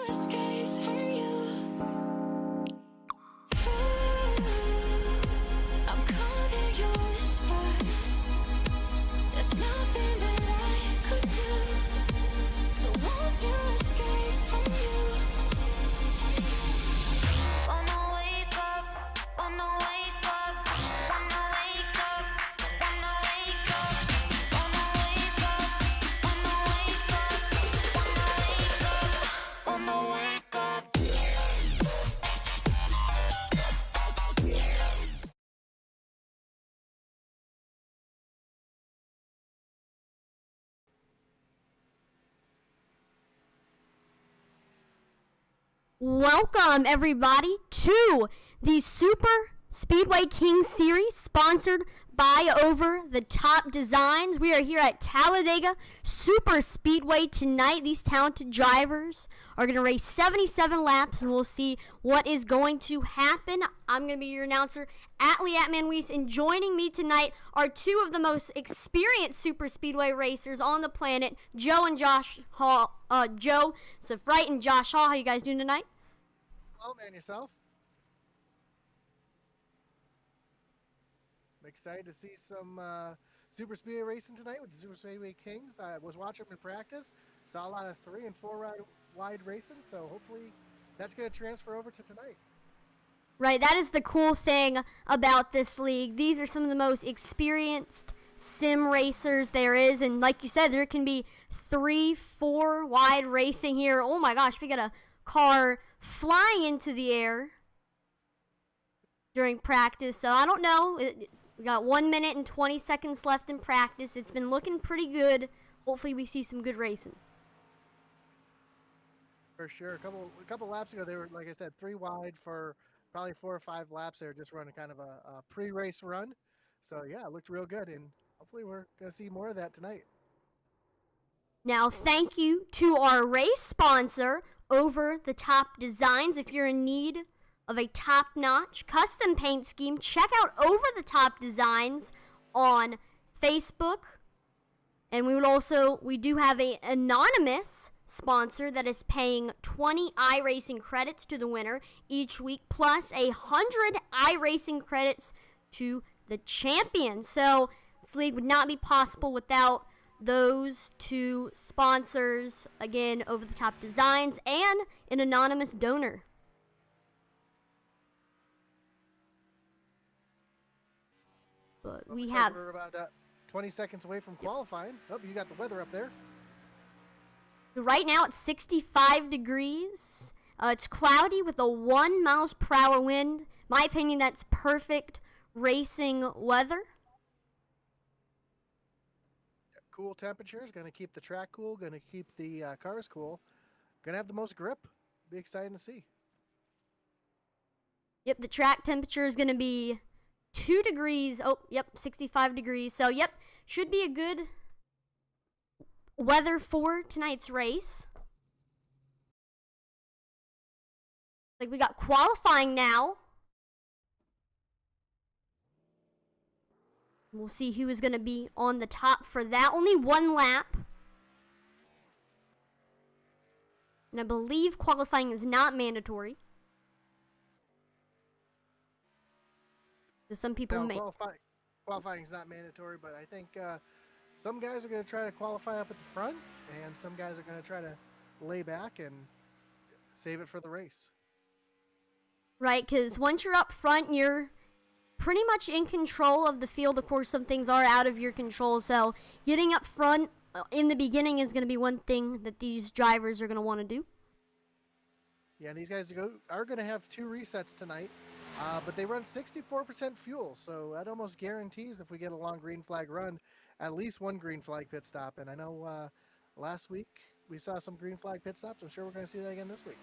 escape from you. I'm caught in your whispers. There's nothing that I could do. So won't you escape from you? Wanna wake up, wanna wake up, wanna wake up, wanna wake up, wanna wake up, wanna wake up, wanna wake up, wanna wake up. Welcome, everybody, to the Super Speedway King Series, sponsored by Over the Top Designs. We are here at Talladega Super Speedway tonight. These talented drivers are going to race 77 laps, and we'll see what is going to happen. I'm going to be your announcer, Atlee Atmanwees, and joining me tonight are two of the most experienced Super Speedway racers on the planet, Joe and Josh Hall. Joe Sifrite and Josh Hall. How you guys doing tonight? Well, man, yourself? I'm excited to see some Super Speedway racing tonight with the Super Speedway Kings. I was watching them in practice, saw a lot of 3 and 4 wide racing, so hopefully that's going to transfer over to tonight. Right, that is the cool thing about this league. These are some of the most experienced sim racers there is, and like you said, there can be 3, 4 wide racing here. Oh my gosh, we got a car flying into the air during practice, so I don't know. We got 1 minute and 20 seconds left in practice. It's been looking pretty good. Hopefully we see some good racing. For sure. A couple laps ago, they were, like I said, 3 wide for probably 4 or 5 laps. They were just running kind of a pre-race run. So, yeah, it looked real good, and hopefully we're going to see more of that tonight. Now, thank you to our race sponsor, Over the Top Designs. If you're in need of a top-notch custom paint scheme, check out Over the Top Designs on Facebook. And we do have an anonymous sponsor that is paying 20 iRacing credits to the winner each week, plus 100 iRacing credits to the champion. So this league would not be possible without those two sponsors. Again, Over the Top Designs and an anonymous donor. But we have... We're about 20 seconds away from qualifying. Oh, you got the weather up there. Right now it's 65 degrees. It's cloudy with a 1 miles per hour wind. My opinion, that's perfect racing weather. Cool temperatures, going to keep the track cool, going to keep the cars cool. Going to have the most grip. Be exciting to see. Yep, the track temperature is going to be 2 degrees. Oh, yep, 65 degrees. So, yep, should be a good weather for tonight's race. Like, we got qualifying now. We'll see who is going to be on the top for that. Only 1 lap. And I believe qualifying is not mandatory. So some people may... Qualifying is not mandatory, but I think some guys are going to try to qualify up at the front, and some guys are going to try to lay back and save it for the race. Right, because once you're up front, you're pretty much in control of the field. Of course, some things are out of your control, so getting up front in the beginning is going to be one thing that these drivers are going to want to do. Yeah, and these guys are going to have 2 resets tonight, but they run 64% fuel, so that almost guarantees if we get a long green flag run, at least 1 green flag pit stop. And I know last week we saw some green flag pit stops. I'm sure we're going to see that again this week.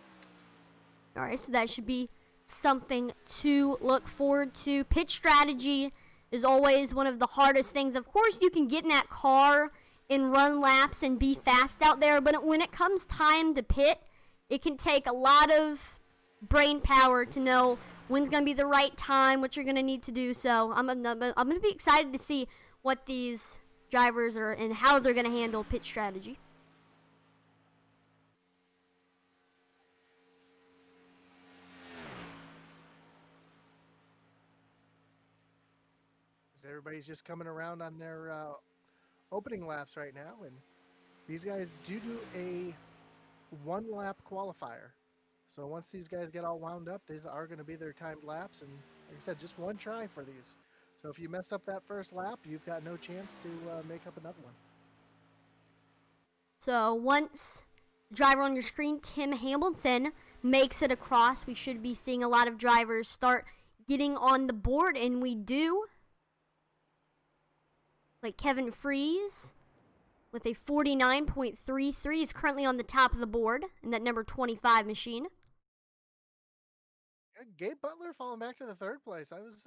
All right, so that should be something to look forward to. Pit strategy is always one of the hardest things. Of course, you can get in that car and run laps and be fast out there, but when it comes time to pit, it can take a lot of brain power to know when's going to be the right time, what you're going to need to do. So I'm going to be excited to see what these drivers are and how they're going to handle pit strategy. Everybody's just coming around on their opening laps right now, and these guys do a one lap qualifier. So once these guys get all wound up, these are going to be their timed laps, and like I said, just one try for these. So if you mess up that first lap, you've got no chance to make up another one. So once the driver on your screen, Tim Hamilton, makes it across, we should be seeing a lot of drivers start getting on the board, and we do. Like Kevin Freeze with a 49.33 is currently on the top of the board in that number 25 machine. Gabe Butler falling back to the third place. I was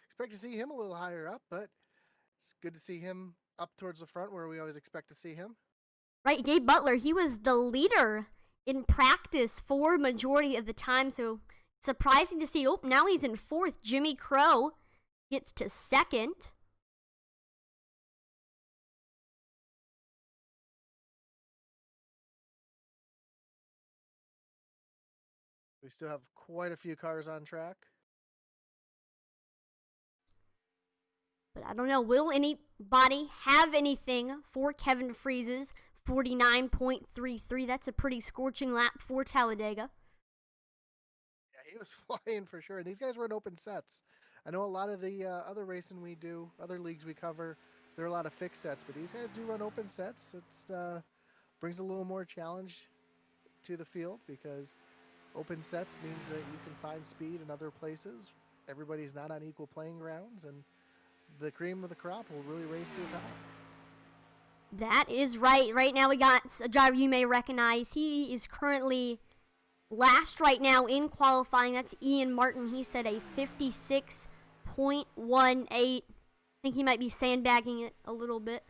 expect to see him a little higher up, but it's good to see him up towards the front where we always expect to see him. Right, Gabe Butler, he was the leader in practice for majority of the time, so surprising to see. Oh, now he's in fourth. Jimmy Crow gets to second. We still have quite a few cars on track. But I don't know, will anybody have anything for Kevin Freeze's 49.33? That's a pretty scorching lap for Talladega. Yeah, he was flying for sure. And these guys were in open sets. I know a lot of the other racing we do, other leagues we cover, there are a lot of fixed sets, but these guys do run open sets. It brings a little more challenge to the field because open sets means that you can find speed in other places. Everybody's not on equal playing grounds, and the cream of the crop will really race to the top. That is right. Right now we got a driver you may recognize. He is currently last right now in qualifying. That's Ian Martin. He said a 56.18. I think he might be sandbagging it a little bit.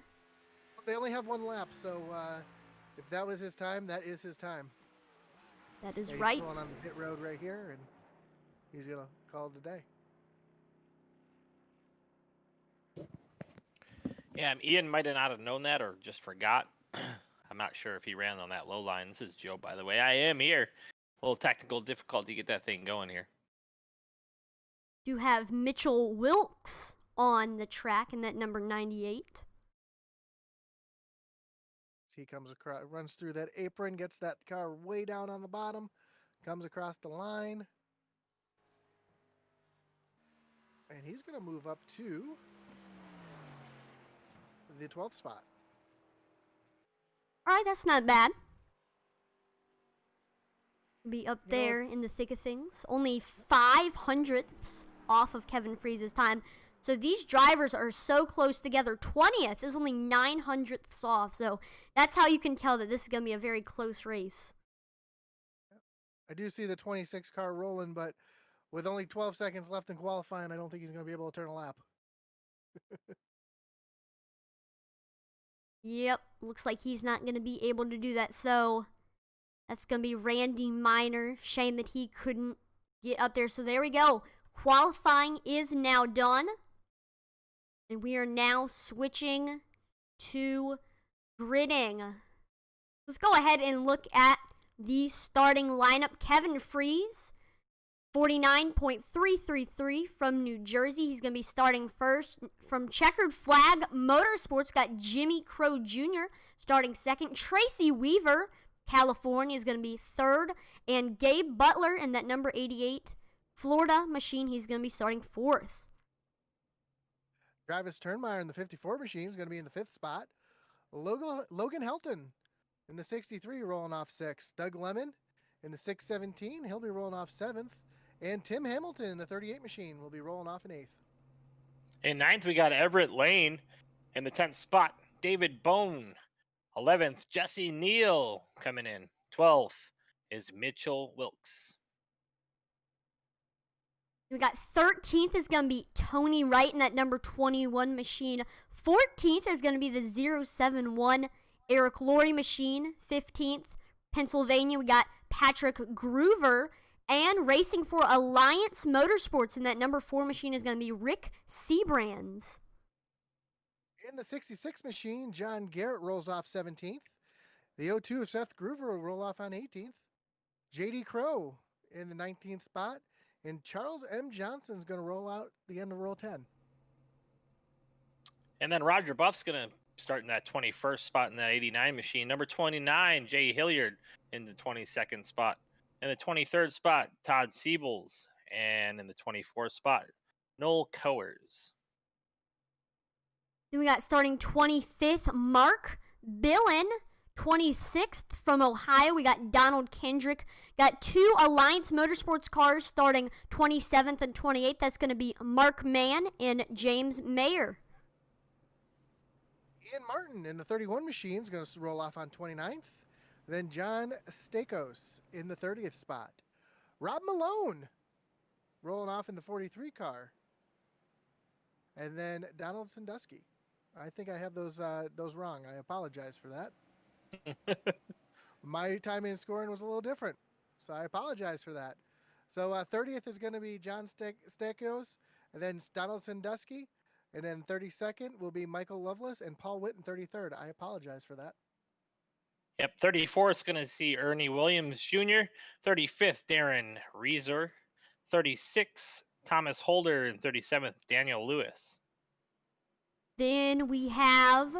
They only have one lap, so if that was his time, that is his time. That is he's right. going on the pit road right here, and he's going to call it a day. Yeah, Ian might have not have known that or just forgot. I'm not sure if he ran on that low line. This is Joe, by the way. I am here. A little technical difficulty to get that thing going here. You have Mitchell Wilkes on the track in that number 98. He comes across, runs through that apron, gets that car way down on the bottom, comes across the line. And he's going to move up to the 12th spot. All right, that's not bad. Be up there in the thick of things. Only 500ths off of Kevin Freeze's time. So these drivers are so close together. 20th is only 900ths off. So that's how you can tell that this is going to be a very close race. I do see the 26 car rolling, but with only 12 seconds left in qualifying, I don't think he's going to be able to turn a lap. Yep, looks like he's not going to be able to do that. So that's going to be Randy Minor. Shame that he couldn't get up there. So there we go. Qualifying is now done. And we are now switching to gridding. Let's go ahead and look at the starting lineup. Kevin Freeze, 49.333 from New Jersey. He's going to be starting first. From Checkered Flag Motorsports, got Jimmy Crow Jr. starting second. Tracy Weaver, California, is going to be third. And Gabe Butler in that number 88 Florida machine, he's going to be starting fourth. Travis Turnmeyer in the 54 machine is going to be in the 5th spot. Logan Helton in the 63 rolling off 6th. Doug Lemon in the 617, he'll be rolling off 7th. And Tim Hamilton in the 38 machine will be rolling off in 8th. In 9th, we got Everett Lane in the 10th spot. David Bone, 11th. Jesse Neal coming in. 12th is Mitchell Wilkes. We got 13th is going to be Tony Wright in that number 21 machine. 14th is going to be the 071 Eric Laurie machine. 15th, Pennsylvania, we got Patrick Groover. And racing for Alliance Motorsports in that number 4 machine is going to be Rick Seabrands. In the 66 machine, John Garrett rolls off 17th. The 02 of Seth Groover will roll off on 18th. JD Crow in the 19th spot. And Charles M. Johnson is going to roll out the end of row 10. And then Roger Buff's going to start in that 21st spot in that 89 machine. Number 29, Jay Hilliard in the 22nd spot. In the 23rd spot, Todd Siebels. And in the 24th spot, Noel Coers. Then we got starting 25th, Mark Billen. 26th from Ohio, we got Donald Kendrick. Got two Alliance Motorsports cars starting 27th and 28th. That's going to be Mark Mann and James Mayer. Ian Martin in the 31 machine is going to roll off on 29th. Then John Stakos in the 30th spot. Rob Malone rolling off in the 43 car. And then Donald Sandusky. I think I have those wrong. I apologize for that. My timing and scoring was a little different, so I apologize for that. So 30th is going to be John Stakos, and then Donald Sandusky, and then 32nd will be Michael Lovelace and Paul Witt in 33rd. I apologize for that. Yep, 34th is going to see Ernie Williams Jr., 35th, Darren Reeser, 36th, Thomas Holder, and 37th, Daniel Lewis. Then we have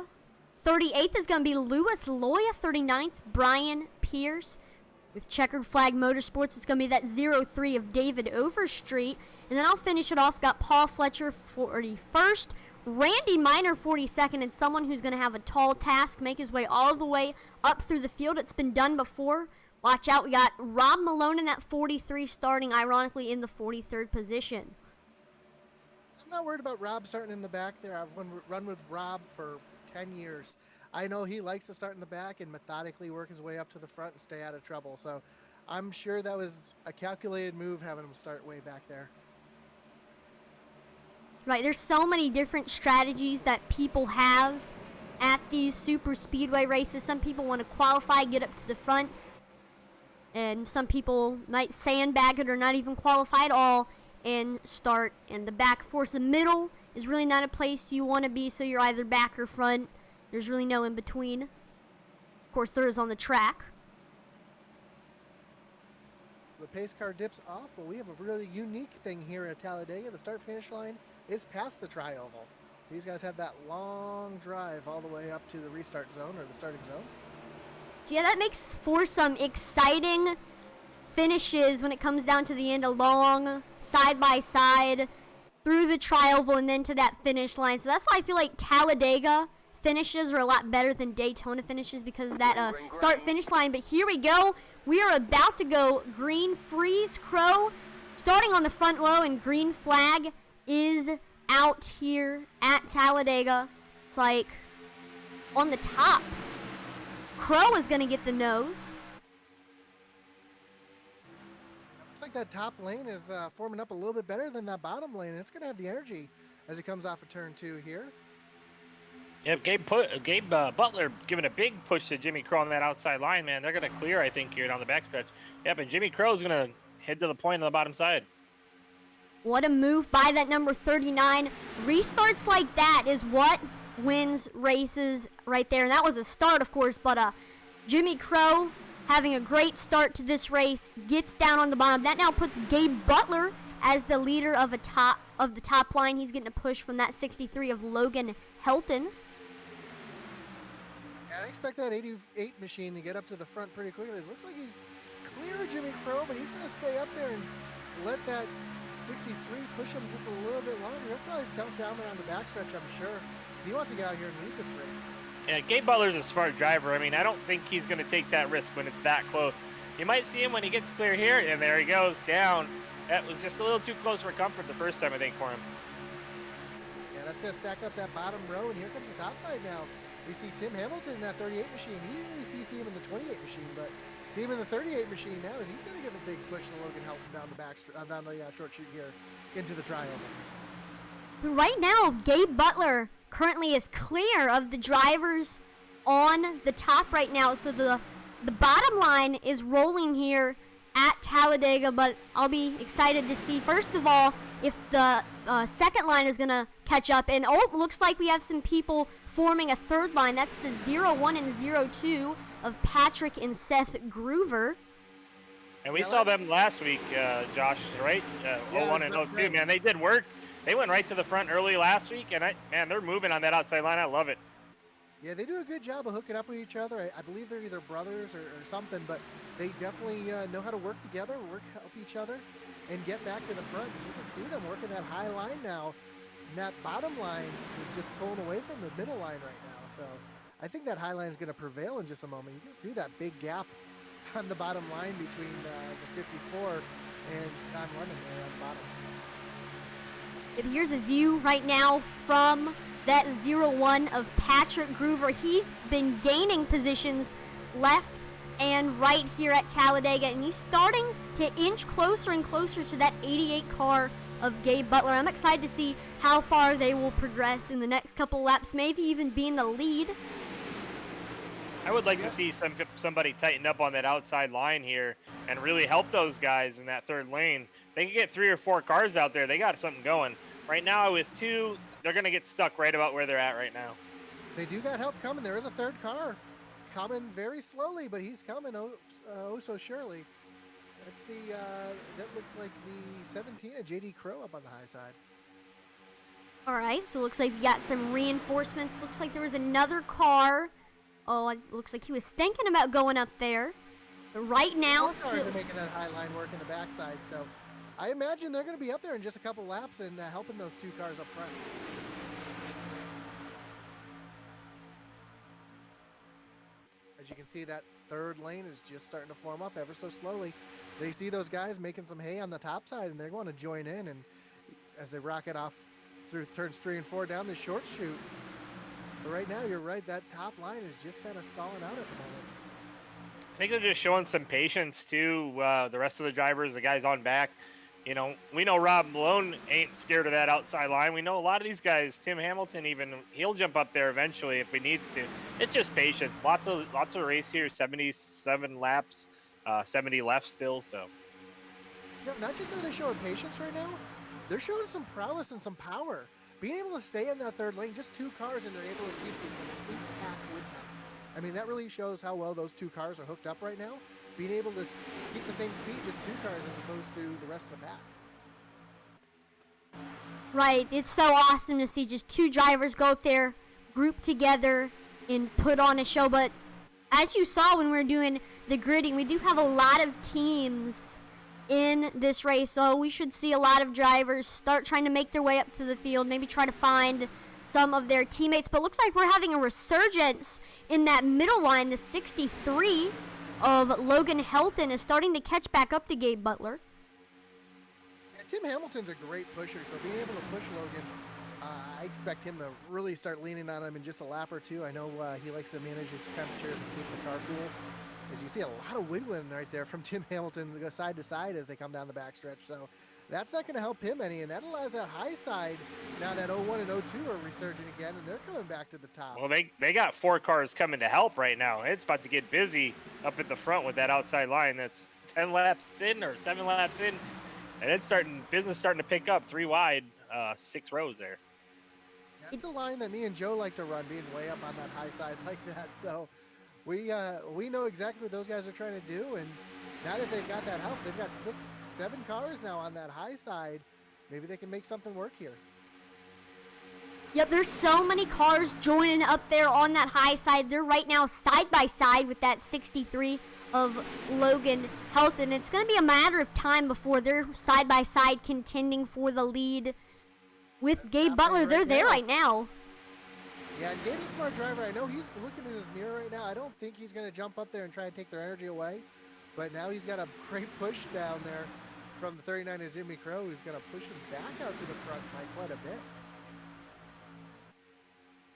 38th is going to be Louis Loya, 39th, Brian Pierce. With Checkered Flag Motorsports, it's going to be that 03 of David Overstreet. And then I'll finish it off. Got Paul Fletcher, 41st. Randy Miner, 42nd. And someone who's going to have a tall task, make his way all the way up through the field. It's been done before. Watch out. We got Rob Malone in that 43, starting, ironically, in the 43rd position. I'm not worried about Rob starting in the back there. I've run with Rob for 10 years. I know he likes to start in the back and methodically work his way up to the front and stay out of trouble. So I'm sure that was a calculated move having him start way back there. Right, there's so many different strategies that people have at these super speedway races. Some people want to qualify, get up to the front, and some people might sandbag it or not even qualify at all and start in the back. Of course, the middle is really not a place you want to be, so you're either back or front. There's really no in between. Of course, there is on the track. The pace car dips off, but we have a really unique thing here at Talladega. The start-finish line is past the tri-oval. These guys have that long drive all the way up to the restart zone or the starting zone. So yeah, that makes for some exciting finishes when it comes down to the end. A long side-by-side through the tri-oval and then to that finish line. So that's why I feel like Talladega finishes are a lot better than Daytona finishes, because of that start-finish line. But here we go. We are about to go green. Freeze Crow starting on the front row, and green flag is out here at Talladega. It's like on the top. Crow is going to get the nose. Looks like that top lane is forming up a little bit better than that bottom lane. It's going to have the energy as it comes off of turn 2 here. Yeah, Gabe Butler giving a big push to Jimmy Crow on that outside line, man. They're going to clear, I think, here down the backstretch. Yep, and Jimmy Crow's going to head to the point on the bottom side. What a move by that number 39. Restarts like that is what wins races right there. And that was a start, of course, but Jimmy Crow having a great start to this race, gets down on the bottom. That now puts Gabe Butler as the leader of the top line. He's getting a push from that 63 of Logan Helton. I expect that 88 machine to get up to the front pretty quickly. It looks like he's clear of Jimmy Crow, but he's going to stay up there and let that 63 push him just a little bit longer. He'll probably dump down around the backstretch, I'm sure. He wants to get out here and lead this race. Yeah, Gabe Butler's a smart driver. I mean, I don't think he's going to take that risk when it's that close. You might see him when he gets clear here, and there he goes, down. That was just a little too close for comfort the first time, I think, for him. Yeah, that's going to stack up that bottom row, and here comes the top side now. We see Tim Hamilton in that 38 machine. We usually see him in the 28 machine, but see him in the 38 machine now as he's going to give a big push to Logan Helton down the short chute here into the tri-oval. Right now, Gabe Butler currently is clear of the drivers on the top right now. So the bottom line is rolling here at Talladega, but I'll be excited to see, first of all, if the second line is going to catch up. And oh, looks like we have some people forming a third line. That's the 01 and 02 of Patrick and Seth Groover. And we saw them last week, Josh, right? 01 and 02, man. They did work They went right to the front early last week, and man, they're moving on that outside line. I love it. Yeah, they do a good job of hooking up with each other. I believe they're either brothers or something, but they definitely know how to work together, help each other, and get back to the front. As you can see them working that high line now. And that bottom line is just pulling away from the middle line right now. So I think that high line is going to prevail in just a moment. You can see that big gap on the bottom line between the 54 and Don Lemon there on the bottom. Yep, here's a view right now from that 0-1 of Patrick Groover. He's been gaining positions left and right here at Talladega, and he's starting to inch closer and closer to that 88 car of Gabe Butler. I'm excited to see how far they will progress in the next couple laps, maybe even be in the lead. I would like to see somebody tighten up on that outside line here and really help those guys in that third lane. They can get 3 or 4 cars out there. They got something going. Right now with 2, they're going to get stuck right about where they're at right now. They do got help coming. There is a third car coming very slowly, but he's coming oh so surely. That's that looks like the 17 of JD Crow up on the high side. All right, so looks like we got some reinforcements. Looks like there was another car. Oh, it looks like he was thinking about going up there. But right now, they're making that high line work in the backside, so I imagine they're going to be up there in just a couple laps and helping those 2 cars up front. As you can see, that third lane is just starting to form up ever so slowly. They see those guys making some hay on the top side, and they're going to join in, and as they rocket off through turns 3 and 4 down the short chute. But right now, you're right, that top line is just kind of stalling out at the moment. I think they're just showing some patience too. The rest of the drivers, the guys on back, you know, we know Rob Malone ain't scared of that outside line. We know a lot of these guys, Tim Hamilton even, he'll jump up there eventually if he needs to. It's just patience. Lots of race here, 77 laps, 70 left still. So. No, not just are they showing patience right now, they're showing some prowess and some power. Being able to stay in that third lane, just 2 cars, and they're able to keep the complete pack with them. I mean, that really shows how well those 2 cars are hooked up right now. Being able to keep the same speed, just 2 cars, as opposed to the rest of the pack. Right, it's so awesome to see just 2 drivers go up there, group together, and put on a show. But as you saw when we were doing the gridding, we do have a lot of teams in this race, so we should see a lot of drivers start trying to make their way up to the field, maybe try to find some of their teammates. But looks like we're having a resurgence in that middle line. The 63 of Logan Helton is starting to catch back up to Gabe Butler. Yeah, Tim Hamilton's a great pusher, so being able to push Logan, I expect him to really start leaning on him in just a lap or 2. I know he likes to manage his temperatures and keep the car cool. As you see, a lot of wiggling right there from Tim Hamilton to go side to side as they come down the backstretch. So that's not going to help him any, and that allows that high side, now that 01 and 02 are resurging again, and they're coming back to the top. Well, they got 4 cars coming to help right now. It's about to get busy up at the front with that outside line. That's 10 laps in or 7 laps in, and it's business starting to pick up 3 wide, 6 rows there. That's a line that me and Joe like to run, being way up on that high side like that. So we know exactly what those guys are trying to do, and now that they've got that help, they've got 6, 7 cars now on that high side. Maybe they can make something work here. Yep, there's so many cars joining up there on that high side. They're right now side by side with that 63 of Logan Helton. It's going to be a matter of time before they're side by side contending for the lead with Gabe Butler. They're there right now. Yeah, and Gabe's a smart driver. I know he's looking in his mirror right now. I don't think he's going to jump up there and try and take their energy away. But now he's got a great push down there from the 39 of Jimmy Crow, who's going to push him back out to the front by quite a bit.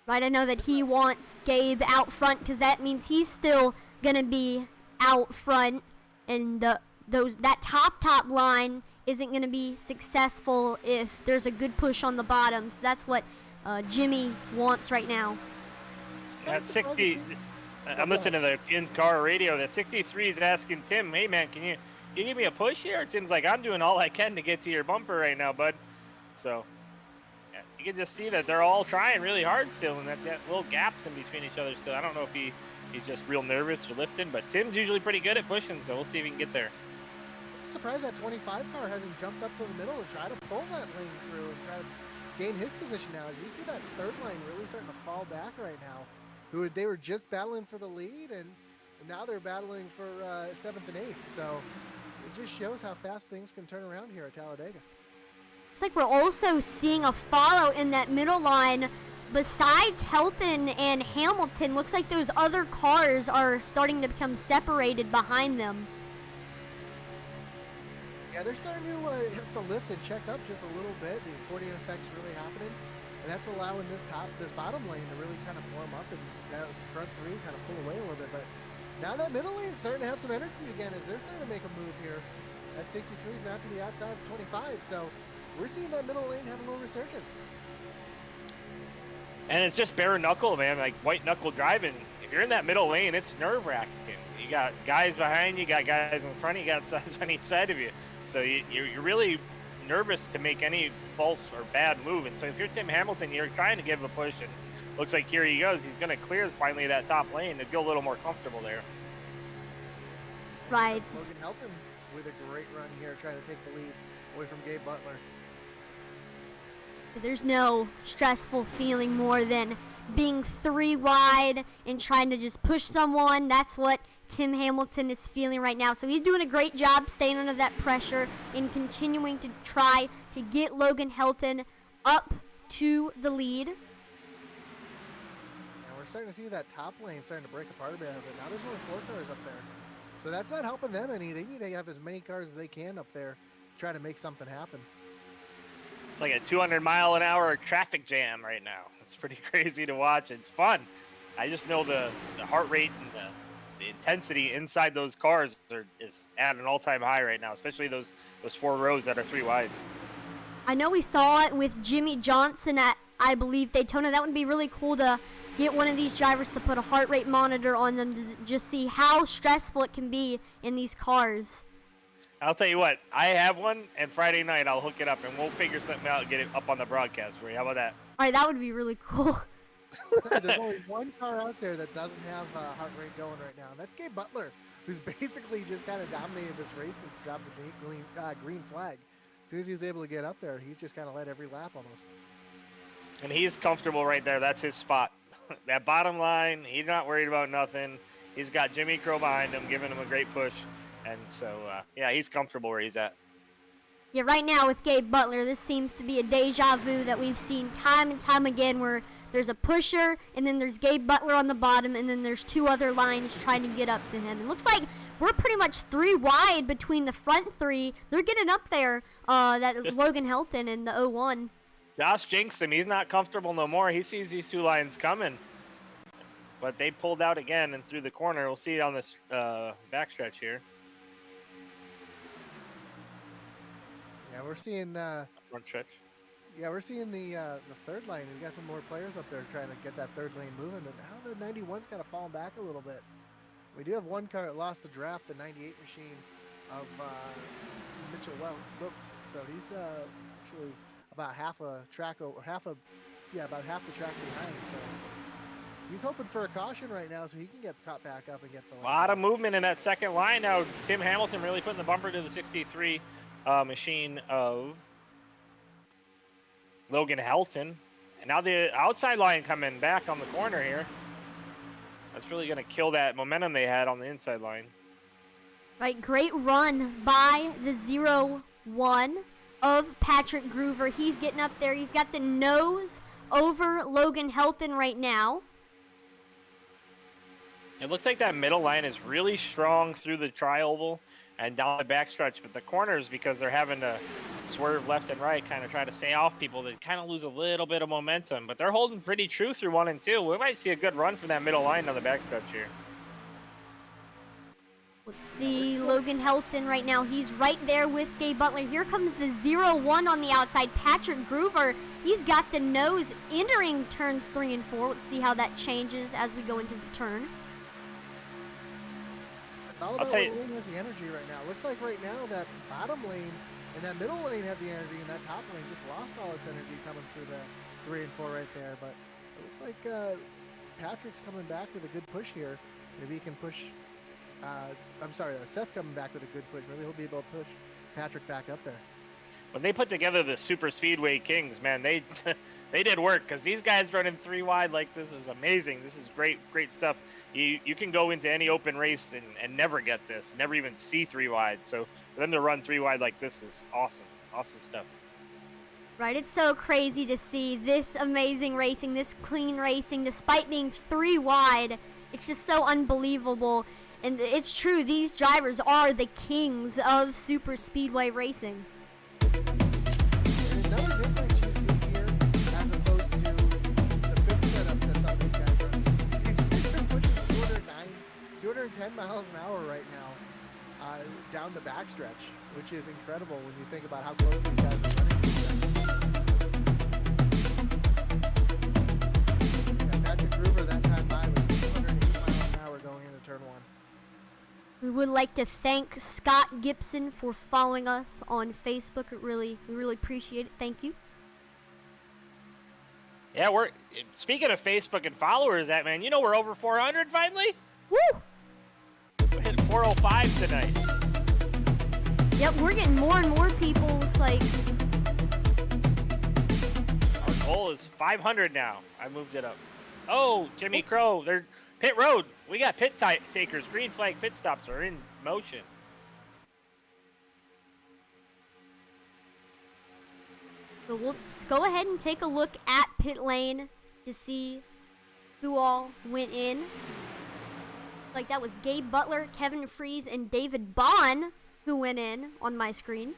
Right, I know that he wants Gabe out front because that means he's still going to be out front. And that top line isn't going to be successful if there's a good push on the bottom. So that's what Jimmy wants right now. At 60, I'm listening to the in-car radio. That 63 is asking Tim, "Hey man, can you give me a push here?" Tim's like, "I'm doing all I can to get to your bumper right now, bud." So yeah, you can just see that they're all trying really hard still, and that little gaps in between each other. So I don't know if he's just real nervous or lifting, but Tim's usually pretty good at pushing. So we'll see if he can get there. surprised that 25 car hasn't jumped up to the middle and tried to pull that lane through and try to gain his position now. As you see that third line really starting to fall back right now. They were just battling for the lead, and now they're battling for 7th and 8th. So it just shows how fast things can turn around here at Talladega. Looks like we're also seeing a follow in that middle line. Besides Helton and Hamilton, looks like those other cars are starting to become separated behind them. Yeah, they're starting to have to lift and check up just a little bit. The accordion effect's really happening, and that's allowing this bottom lane to really kind of form up, and that front three kind of pull away a little bit. But now that middle lane's starting to have some energy again, as they're starting to make a move here. That 63 is now to the outside of 25, so we're seeing that middle lane have a little resurgence. And it's just bare knuckle, man, like white knuckle driving. If you're in that middle lane, it's nerve wracking. You got guys behind you, got guys in front, you got guys on each side of you. So you're really nervous to make any false or bad move. And so if you're Tim Hamilton, you're trying to give a push, and looks like here he goes. He's going to clear finally that top lane to feel a little more comfortable there. Right. Logan Helton with a great run here, trying to take the lead away from Gabe Butler. There's no stressful feeling more than being 3 wide and trying to just push someone. That's what Tim Hamilton is feeling right now. So he's doing a great job staying under that pressure and continuing to try to get Logan Helton up to the lead. And we're starting to see that top lane starting to break apart a bit. Now there's only 4 cars up there. So that's not helping them any. They need to have as many cars as they can up there to try to make something happen. It's like a 200-mile-an-hour traffic jam right now. It's pretty crazy to watch. It's fun. I just know the heart rate and the intensity inside those cars is at an all-time high right now, especially those 4 rows that are 3 wide. I know we saw it with Jimmy Johnson at, I believe, Daytona. That would be really cool to get one of these drivers to put a heart rate monitor on them to just see how stressful it can be in these cars. I'll tell you what, I have one, and Friday night I'll hook it up, and we'll figure something out and get it up on the broadcast for you. How about that? All right, that would be really cool. There's only one car out there that doesn't have heart rate going right now, and that's Gabe Butler, who's basically just kind of dominated this race since he dropped the green flag. As soon as he was able to get up there, he's just kind of led every lap almost. And he's comfortable right there. That's his spot. That bottom line, he's not worried about nothing. He's got Jimmy Crow behind him, giving him a great push. And so, yeah, he's comfortable where he's at. Yeah, right now with Gabe Butler, this seems to be a deja vu that we've seen time and time again, where there's a pusher, and then there's Gabe Butler on the bottom, and then there's 2 other lines trying to get up to him. It looks like we're pretty much 3 wide between the front 3. They're getting up there, that Logan Helton and the 01. Josh jinxed him. He's not comfortable no more. He sees these 2 lines coming. But they pulled out again and through the corner. We'll see it on this backstretch here. Yeah, we're seeing Front stretch. yeah, we're seeing the third lane. We got some more players up there trying to get that third lane moving, and now the 91's kind of fallen back a little bit. We do have one car that lost the draft, the 98 machine of Mitchell Wilkes. So he's actually about half a track over, about half the track behind. So he's hoping for a caution right now so he can get caught back up and get the A lot of movement in that second line now. Tim Hamilton really putting the bumper to the 63 machine of Logan Helton. And now the outside line coming back on the corner here. That's really going to kill that momentum they had on the inside line. Right, great run by the 01 of Patrick Groover. He's getting up there. He's got the nose over Logan Helton right now. It looks like that middle line is really strong through the tri-oval and down the backstretch, but the corners, because they're having to swerve left and right, kind of try to stay off people, they kind of lose a little bit of momentum, but they're holding pretty true through 1 and 2. We might see a good run from that middle line on the backstretch here. Let's see Logan Helton right now. He's right there with Gabe Butler. Here comes the 01 on the outside, Patrick Groover. He's got the nose entering turns 3 and 4. Let's see how that changes as we go into the turn. It's all about what lane has the energy right now. Looks like right now that bottom lane and that middle lane have the energy, and that top lane just lost all its energy coming through the 3 and 4 right there. But it looks like Patrick's coming back with a good push here. Maybe he can push I'm sorry, Seth coming back with a good push. Maybe he'll be able to push Patrick back up there. When they put together the Super Speedway Kings, man, they they did work, because these guys running 3 wide like this is amazing. This is great stuff. You can go into any open race and never get this, never even see 3 wide. So for them to run 3 wide like this is awesome stuff. Right, it's so crazy to see this amazing racing, this clean racing, despite being 3 wide. It's just so unbelievable. And it's true, these drivers are the kings of super speedway racing. And another difference you see here, as opposed to the fifth setup that some of these guys run, he's been pushing 210 miles an hour right now down the backstretch, which is incredible when you think about how close these guys are running to each other. Yeah, Patrick Gruber that time by was 280 miles an hour going into turn 1. We would like to thank Scott Gibson for following us on Facebook. We really appreciate it. Thank you. Yeah, we're speaking of Facebook and followers, that man, we're over 400 finally. Woo! We hit 405 tonight. Yep, we're getting more and more people. Looks like Our goal is 500 now. I moved it up. Oh, Jimmy Crow, they're pit road. We got pit takers. Green flag pit stops are in motion. so. We'll go ahead and take a look at pit lane to see who all went in. Like that was Gabe Butler, Kevin Freeze, and David Bond who went in on my screen.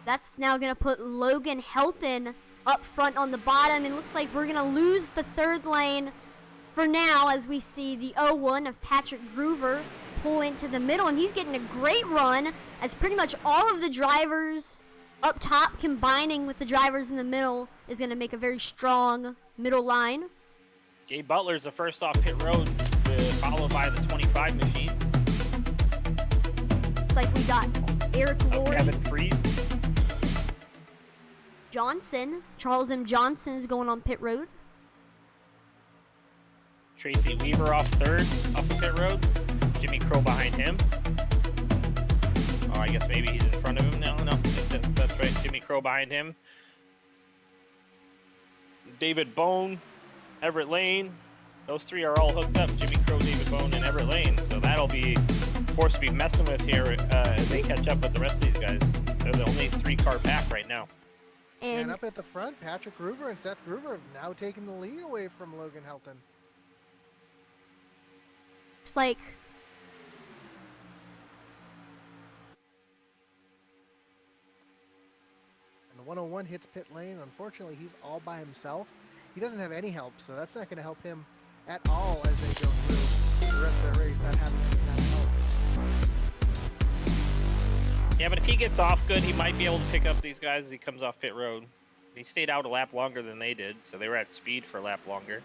That's now going to put Logan Helton up front on the bottom. It looks like we're going to lose the third lane for now as we see the 0-1 of Patrick Groover pull into the middle. And he's getting a great run as pretty much all of the drivers up top combining with the drivers in the middle is going to make a very strong middle line. Gabe Butler's the first off pit road, followed by the 25 machine. Looks like we got Eric Laurie. Kevin Freeze. Johnson, Charles M. Johnson is going on pit road. Tracy Weaver off third, off the pit road. Jimmy Crow behind him. Oh, I guess maybe he's in front of him now. No, that's right. Jimmy Crow behind him. David Bone, Everett Lane. Those 3 are all hooked up. Jimmy Crow, David Bone, and Everett Lane. So that'll be a force to be messing with here as they catch up with the rest of these guys. They're the only 3-car pack right now. And up at the front, Patrick Groover and Seth Groover have now taken the lead away from Logan Helton. Looks like and the 101 hits pit lane. Unfortunately, he's all by himself. He doesn't have any help, so that's not going to help him at all as they go through the rest of the race, not having any kind of help. Yeah, but if he gets off good, he might be able to pick up these guys as he comes off pit road. He stayed out a lap longer than they did, so they were at speed for a lap longer.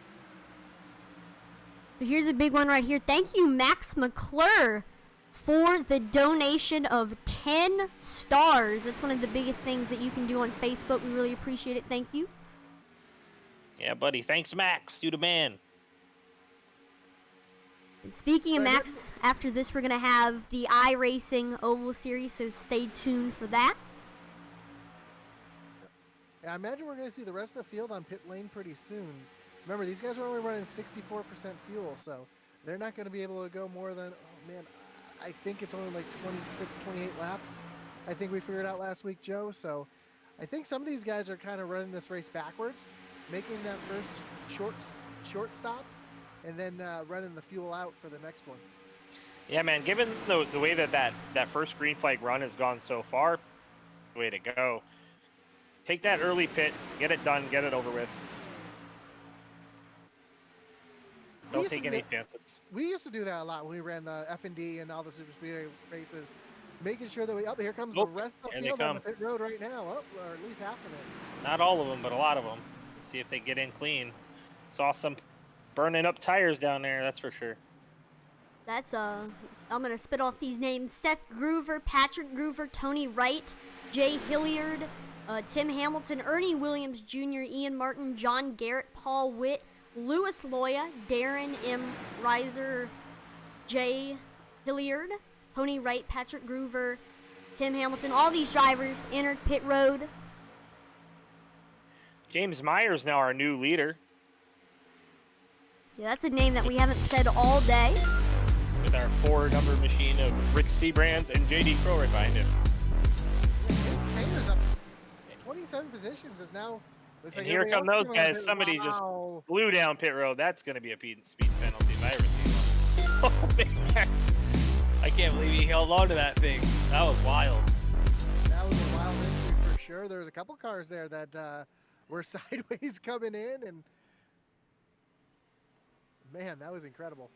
So here's a big one right here. Thank you, Max McClure, for the donation of 10 stars. That's one of the biggest things that you can do on Facebook. We really appreciate it. Thank you. Yeah, buddy. Thanks, Max. You the man. And speaking of Max, after this we're going to have the iRacing Oval Series, so stay tuned for that. Yeah, I imagine we're going to see the rest of the field on pit lane pretty soon. Remember, these guys are only running 64% fuel, so they're not going to be able to go more than, oh man, I think it's only like 26, 28 laps. I think we figured out last week, Joe. So I think some of these guys are kind of running this race backwards, making that first short stop, and then running the fuel out for the next one. Yeah, man, given the way that first green flag run has gone so far, way to go. Take that early pit, get it done, get it over with. Don't take any chances. We used to do that a lot when we ran the F&D and all the super speedway races, making sure that here comes the rest of the field on the pit road right now, or at least half of it. Not all of them, but a lot of them. See if they get in clean. Saw some burning up tires down there, that's for sure. That's I'm gonna spit off these names: Seth Groover, Patrick Groover, Tony Wright, Jay Hilliard, Tim Hamilton, Ernie Williams Jr., Ian Martin, John Garrett, Paul Witt, Louis Loya, Darren M. Reiser, Jay Hilliard, Tony Wright, Patrick Groover, Tim Hamilton. All these drivers entered pit road. James Myers now our new leader Yeah, that's a name that we haven't said all day. with our 4-number machine of Rick Seabrands and JD Crow right behind him. Taylor's up 27 positions is now. Looks And like here everybody come else those coming on guys. pit. Somebody just Wow. blew down pit road. That's going to be a speed penalty if I ever see one. Oh, man. I can't believe he held on to that thing. That was wild. That was a wild entry for sure. There was a couple cars there that were sideways coming in, and man, that was incredible.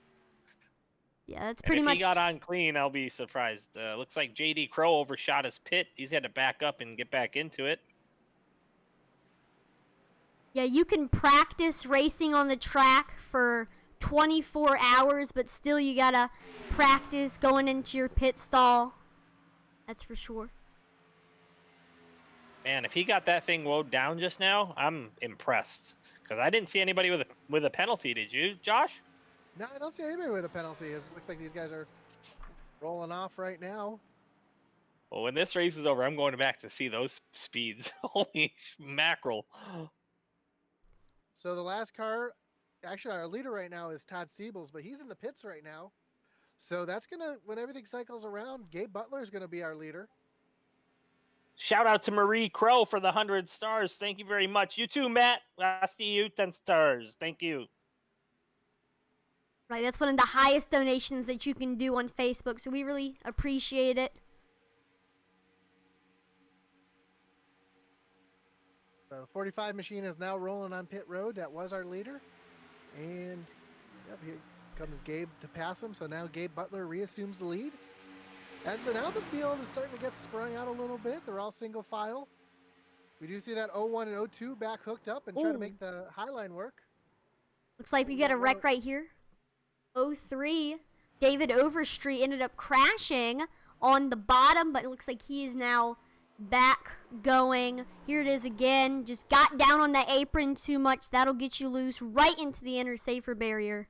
Yeah, that's And pretty if much. he got on clean, I'll be surprised. Looks like JD Crow overshot his pit. He's got to back up and get back into it. Yeah, you can practice racing on the track for 24 hours, but still you gotta practice going into your pit stall. That's for sure. Man, if he got that thing woed down just now, I'm impressed. Because I didn't see anybody with a penalty. Did you, Josh? No, I don't see anybody with a penalty. It looks like these guys are rolling off right now. Well, when this race is over, I'm going back to see those speeds. Holy mackerel. So the last car, actually our leader right now is Todd Siebels, but he's in the pits right now. So that's gonna, when everything cycles around, Gabe Butler is gonna be our leader. Shout out to Marie Crow for the 100 stars. Thank you very much. You too, Matt. I see you, 10 stars. Thank you. Right, that's one of the highest donations that you can do on Facebook, so we really appreciate it. The 45 machine is now rolling on pit road. That was our leader. And yep, here comes Gabe to pass him. So now Gabe Butler reassumes the lead. Now the field is starting to get sprung out a little bit. They're all single file. We do see that 01 and 02 back hooked up and trying to Ooh. make the high line work. Looks like we got a wreck right here. 03, David Overstreet ended up crashing on the bottom, but it looks like he is now back going. Here it is again. Just got down on the apron too much. That'll get you loose right into the inner safer barrier.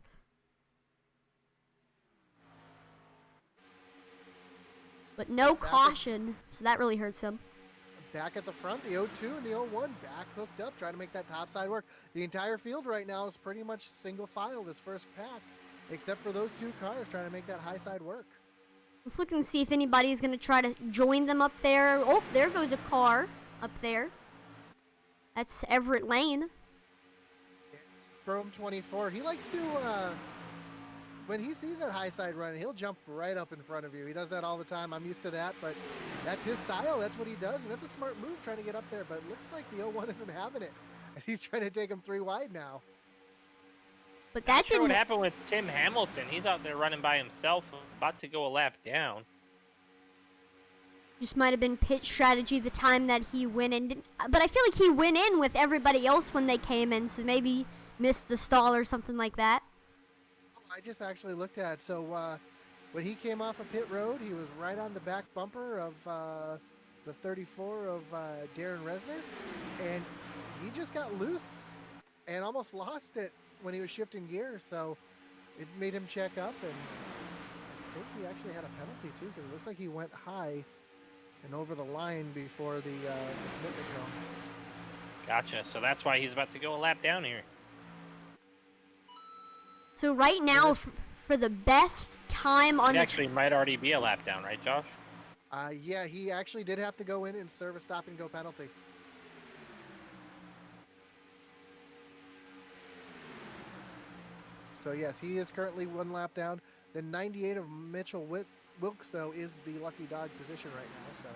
But no caution, so that really hurts him. Back at the front, the 02 and the 01 back hooked up, trying to make that top side work. The entire field right now is pretty much single file this first pack, except for those two cars trying to make that high side work. Let's look and see if anybody's going to try to join them up there. Oh, there goes a car up there. That's Everett Lane. Chrome 24, he likes to, when he sees that high side run, he'll jump right up in front of you. He does that all the time. I'm used to that, but that's his style. That's what he does, and that's a smart move trying to get up there, but it looks like the 01 isn't having it. He's trying to take him 3 wide now. But Not that sure what didn't. happened with Tim Hamilton. He's out there running by himself, about to go a lap down. Just might have been pit strategy the time that he went in. But I feel like he went in with everybody else when they came in, so maybe missed the stall or something like that. I just actually looked at it. So when he came off of pit road, he was right on the back bumper of the 34 of Darren Resner, and he just got loose and almost lost it when he was shifting gears. So it made him check up, and I think he actually had a penalty too, because it looks like he went high and over the line before the commitment cone. Gotcha. So that's why he's about to go a lap down here. So right now, for the best time on It the actually might already be a lap down, right, Josh? Yeah, he actually did have to go in and serve a stop and go penalty. So yes, he is currently 1 lap down. The 98 of Mitchell Wilkes, though, is the lucky dog position right now. So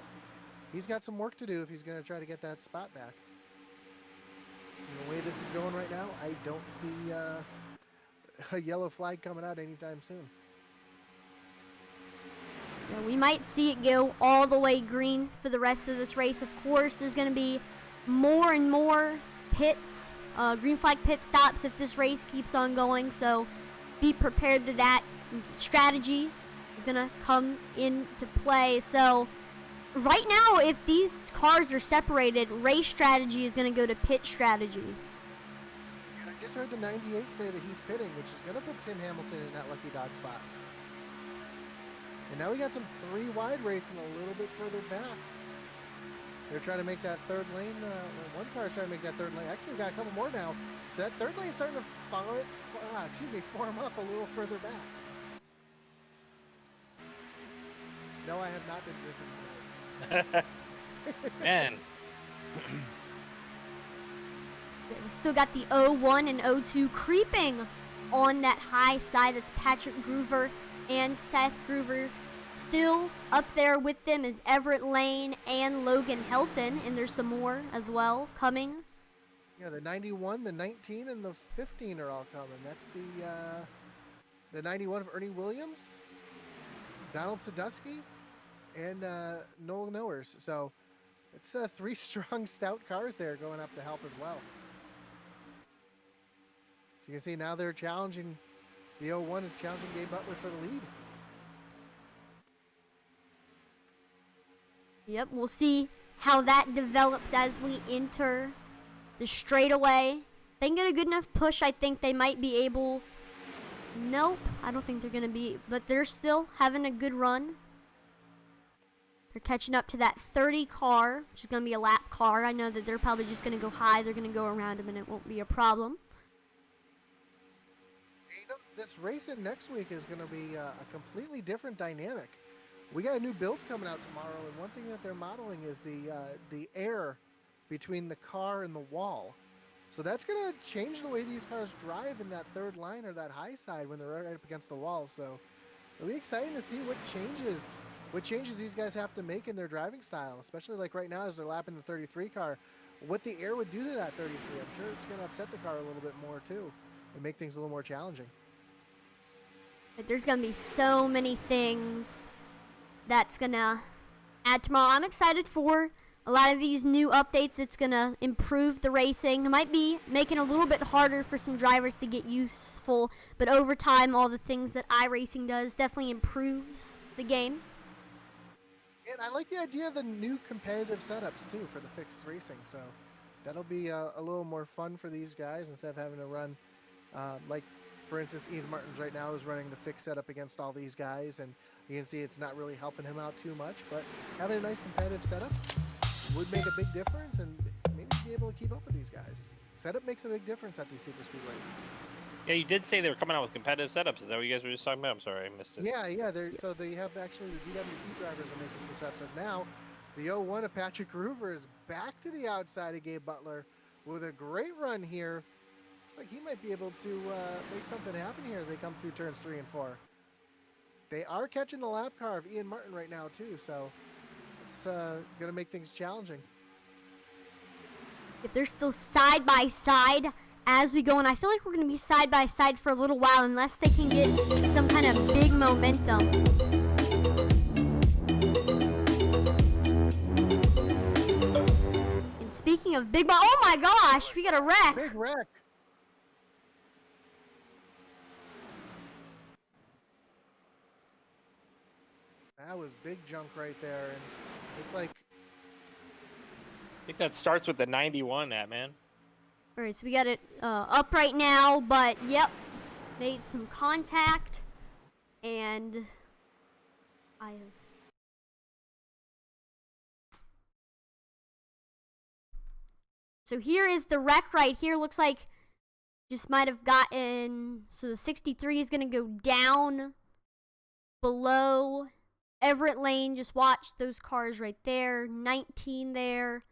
he's got some work to do if he's going to try to get that spot back. And the way this is going right now, I don't see a yellow flag coming out anytime soon. Yeah, we might see it go all the way green for the rest of this race. Of course, there's going to be more and more pits, green flag pit stops if this race keeps on going. So be prepared to that. Strategy is going to come into play. So right now, if these cars are separated, race strategy is going to go to pit strategy. And I just just heard the 98 say that he's pitting, which is going to put Tim Hamilton in that lucky dog spot. And now we got some 3 wide racing a little bit further back. They're trying to make that third lane. One car is trying to make that third lane. Actually, we got a couple more now. So that third lane is starting to form up a little further back. No, I have not been drinking. Man, We still got the 01 and 02 creeping on that high side. That's Patrick Groover and Seth Groover. Still up there with them is Everett Lane and Logan Helton, and there's some more as well coming. Yeah, the 91, the 19, and the 15 are all coming. That's the 91 of Ernie Williams, Donald Sadusky, and Noel Knowers. So it's 3 strong, stout cars there going up to help as well. So you can see now they're challenging, the 01 is challenging Gabe Butler for the lead. Yep, we'll see how that develops as we enter the straightaway. They can get a good enough push. I think they might be able. Nope, I don't think they're going to be, but they're still having a good run. They're catching up to that 30 car, which is going to be a lap car. I know that they're probably just going to go high. They're going to go around them, and it won't be a problem. You know, this racing next week is going to be a completely different dynamic. We got a new build coming out tomorrow, and one thing that they're modeling is the air between the car and the wall. So that's going to change the way these cars drive in that third line or that high side when they're right up against the wall. So it'll be exciting to see what changes these guys have to make in their driving style, especially like right now as they're lapping the 33 car, what the air would do to that 33. I'm sure it's going to upset the car a little bit more too and make things a little more challenging. But there's going to be so many things that's going to add tomorrow. I'm excited for a lot of these new updates. It's going to improve the racing. It might be making it a little bit harder for some drivers to get useful, but over time, all the things that iRacing does definitely improves the game. And I like the idea of the new competitive setups too for the fixed racing. So that'll be a little more fun for these guys instead of having to run like, for instance, Ian Martins right now is running the fixed setup against all these guys, and you can see it's not really helping him out too much, but having a nice competitive setup would make a big difference and maybe be able to keep up with these guys. Setup makes a big difference at these super speedways. yeah, you did say they were coming out with competitive setups. Is that what you guys were just talking about? I'm sorry, I missed it. Yeah. So they have actually the DWC drivers are making some setups. As now, the 01 of Patrick Groover is back to the outside of Gabe Butler with a great run here. Looks like he might be able to make something happen here as they come through turns 3 and 4. They are catching the lap car of Ian Martin right now too, so it's going to make things challenging. If they're still side by side as we go, and I feel like we're going to be side by side for a little while unless they can get some kind of big momentum. And speaking of big, oh my gosh, we got a wreck. Big wreck. That was big junk right there, and it's like I think that starts with the 91, that man. All right, so we got it up right now, but yep, made some contact, and I have. So here is the wreck right here. Looks like just might have gotten, so the 63 is going to go down below Everett Lane. Just watch those cars right there. 19 there,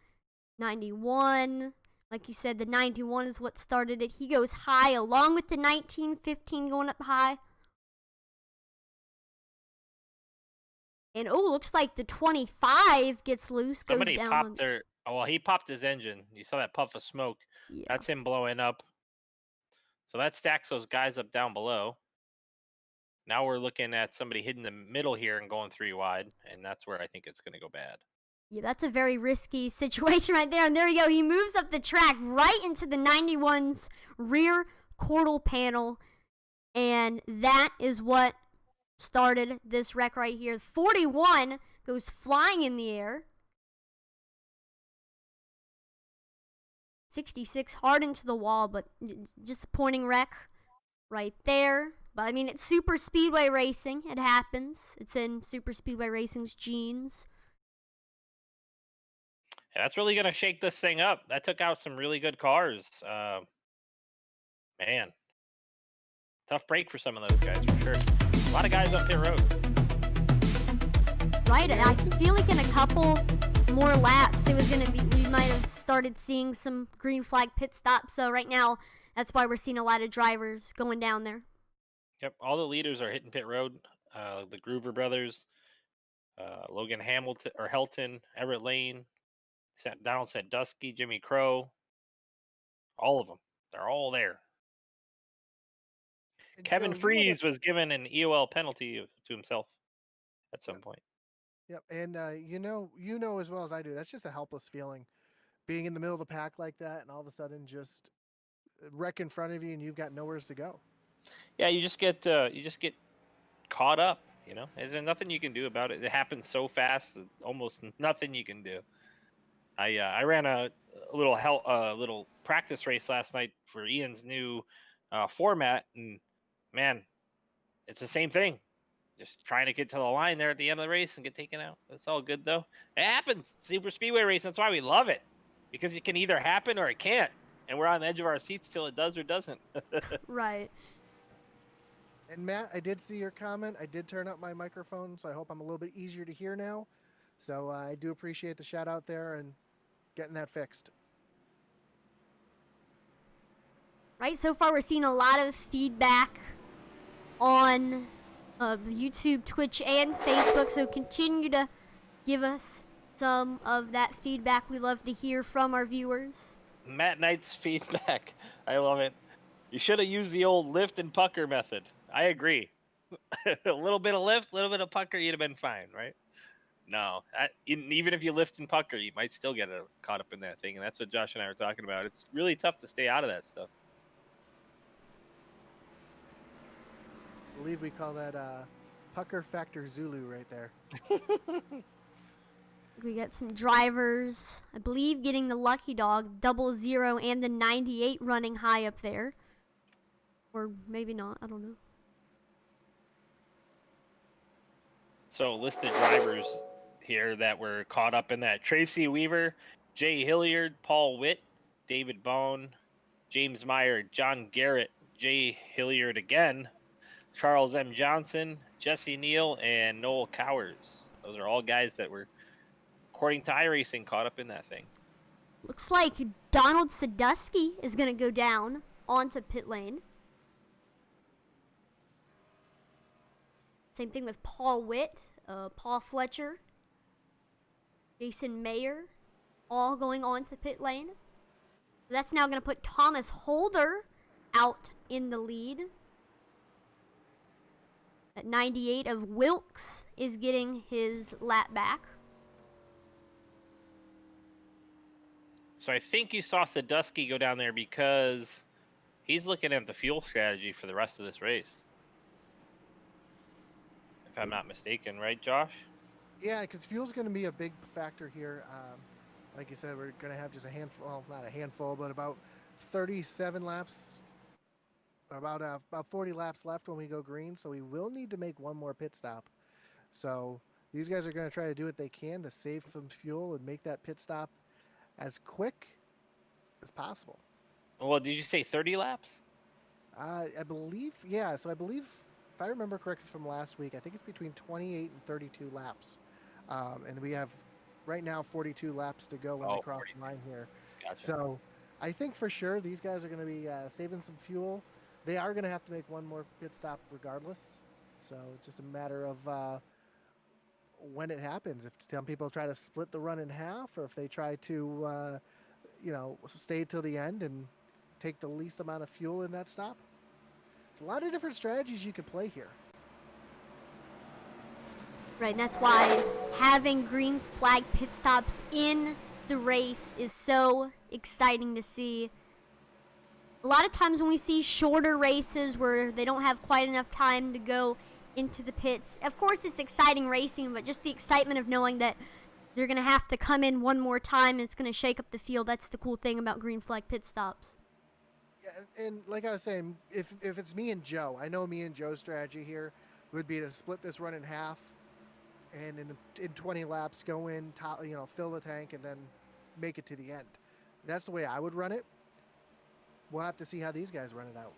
91. Like you said, the 91 is what started it. He goes high along with the 19, 15 going up high. And oh, looks like the 25 gets loose, goes Somebody down. popped their. Oh, well, he popped his engine. You saw that puff of smoke. Yeah. That's him blowing up. So that stacks those guys up down below. Now we're looking at somebody hitting the middle here and going 3 wide, and that's where I think it's going to go bad. Yeah, that's a very risky situation right there. And there you go. He moves up the track right into the 91's rear quarter panel. And that is what started this wreck right here. 41 goes flying in the air. 66 hard into the wall, but disappointing wreck right there. But I mean, it's super speedway racing. It happens. It's in super speedway racing's genes. And that's really gonna shake this thing up. That took out some really good cars. Man, tough break for some of those guys for sure. A lot of guys on pit road. Right, I feel like in a couple more laps, it was gonna be. We might have started seeing some green flag pit stops. So right now, that's why we're seeing a lot of drivers going down there. Yep, all the leaders are hitting pit road. The Groover brothers, Logan Hamilton or Helton, Everett Lane, Donald Sandusky, Jimmy Crow, all of them. They're all there. And Kevin Joe, Freeze was given an EOL penalty to himself at some point. Yep, and you know as well as I do, that's just a helpless feeling, being in the middle of the pack like that, and all of a sudden just wreck in front of you, and you've got nowhere to go. Yeah, you just get caught up. You know, is there nothing you can do about it? It happens so fast, almost nothing you can do. I ran a little practice race last night for Ian's new format, and man, it's the same thing. Just trying to get to the line there at the end of the race and get taken out. That's all good though. It happens. Super Speedway racing. That's why we love it, because it can either happen or it can't, and we're on the edge of our seats till it does or doesn't. Right. And Matt, I did see your comment. I did turn up my microphone, so I hope I'm a little bit easier to hear now. So I do appreciate the shout out there and getting that fixed. Right, so far we're seeing a lot of feedback on YouTube, Twitch, and Facebook, so continue to give us some of that feedback. We love to hear from our viewers. Matt Knight's feedback. I love it. You should have used the old lift and pucker method. I agree. A little bit of lift, a little bit of pucker, you'd have been fine, right? No, even if you lift and pucker, you might still get caught up in that thing, and that's what Josh and I were talking about. It's really tough to stay out of that stuff. I believe we call that pucker factor Zulu right there. We got some drivers, I believe, getting the lucky dog, 00, and the 98 running high up there. Or maybe not, I don't know. So listed drivers here that were caught up in that: Tracy Weaver, Jay Hilliard, Paul Witt, David Bone, James Meyer, John Garrett, Jay Hilliard again, Charles M. Johnson, Jesse Neal, and Noel Cowers. Those are all guys that were, according to iRacing, caught up in that thing. Looks like Donald Sandusky is going to go down onto pit lane. Same thing with Paul Witt, Paul Fletcher, Jason Mayer, all going on to pit lane. That's now going to put Thomas Holder out in the lead. At 98 of Wilkes is getting his lap back. So I think you saw Sadusky go down there because he's looking at the fuel strategy for the rest of this race, if I'm not mistaken, right, Josh? Yeah, because fuel's going to be a big factor here. Like you said, we're going to have just a handful, well, not a handful, but about 37 laps, about 40 laps left when we go green. So we will need to make one more pit stop. So these guys are going to try to do what they can to save some fuel and make that pit stop as quick as possible. Well, did you say 30 laps? I believe, yeah. So I believe, if I remember correctly from last week, I think it's between 28 and 32 laps. And we have right now 42 laps to go when they cross the line here. Gotcha. So I think for sure these guys are going to be saving some fuel. They are going to have to make one more pit stop regardless. So it's just a matter of when it happens. If some people try to split the run in half, or if they try to, stay till the end and take the least amount of fuel in that stop. There's a lot of different strategies you could play here. Right, and that's why having green flag pit stops in the race is so exciting to see. A lot of times when we see shorter races where they don't have quite enough time to go into the pits, of course it's exciting racing, but just the excitement of knowing that They're going to have to come in one more time. And it's going to shake up the field. That's the cool thing about green flag pit stops. Yeah, and like I was saying, if it's me and Joe, I know me and Joe's strategy here would be to split this run in half, and in 20 laps go in, fill the tank, and then make it to the end. That's the way I would run it. We'll have to see how these guys run it out.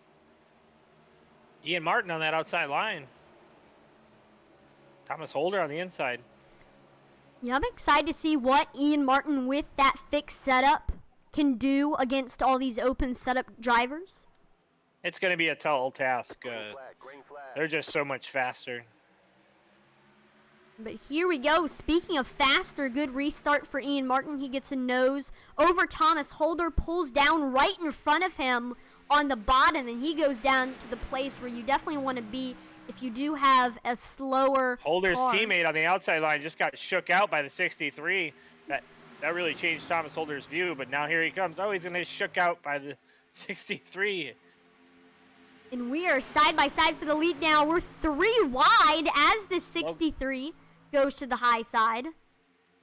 Ian Martin on that outside line. Thomas Holder on the inside. Yeah, I'm excited to see what Ian Martin with that fixed setup can do against all these open setup drivers. It's going to be a tall task. They're just so much faster. But here we go. Speaking of faster, good restart for Ian Martin. He gets a nose over Thomas Holder, pulls down right in front of him on the bottom, and he goes down to the place where you definitely want to be if you do have a slower Holder's car. teammate on the outside line just got shook out by the 63. That really changed Thomas Holder's view, but now here he comes. Oh, he's going to get shook out by the 63. And we are side by side for the lead now. We're 3 wide as the 63 goes to the high side.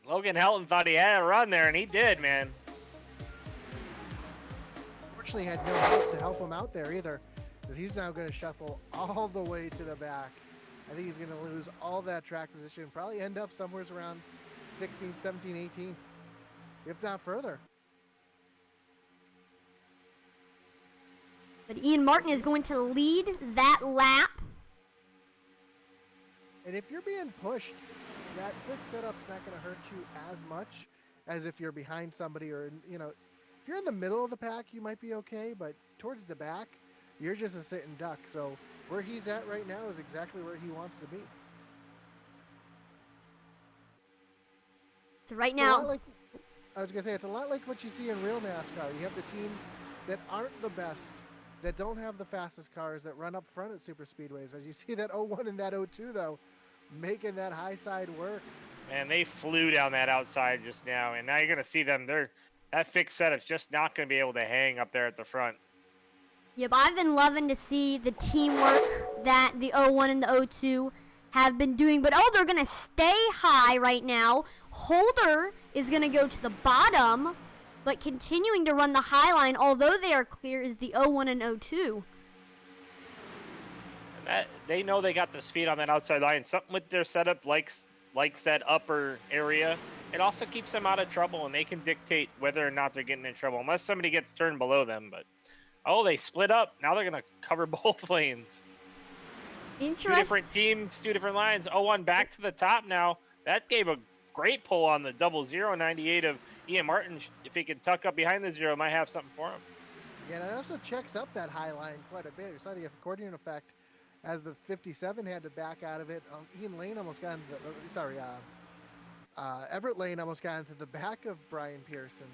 Logan Helton thought he had a run there, and he did, man. Fortunately, had no help to help him out there either, because he's now going to shuffle all the way to the back. I think he's going to lose all that track position, probably end up somewhere around 16, 17, 18, if not further. But Ian Martin is going to lead that lap. And if you're being pushed, that fixed setup's not going to hurt you as much as if you're behind somebody, or, if you're in the middle of the pack, you might be okay, but towards the back, you're just a sitting duck. So where he's at right now is exactly where he wants to be. So right I now, was going to say, it's a lot like what you see in real NASCAR. You have the teams that aren't the best, that don't have the fastest cars, that run up front at Superspeedways. As you see that 01 and that 02, though, making that high side work. Man, they flew down that outside just now, and now you're going to see them. That fixed setup's just not going to be able to hang up there at the front. yep, I've been loving to see the teamwork that the 01 and the 02 have been doing. But, they're going to stay high right now. Holder is going to go to the bottom, but continuing to run the high line, although they are clear, is the 01 and 02. And they know they got the speed on that outside line. Something with their setup likes that upper area. It also keeps them out of trouble, and they can dictate whether or not they're getting in trouble, unless somebody gets turned below them. But, they split up. Now they're going to cover both lanes. Interesting. Two different teams, two different lines. 01 back to the top now. That gave a great pull on the 0098 of Ian Martin. If he can tuck up behind the 0, might have something for him. Yeah, and it also checks up that high line quite a bit. You saw the accordion effect as the 57 had to back out of it. Ian Lane almost got into Everett Lane almost got into the back of Brian Pearson,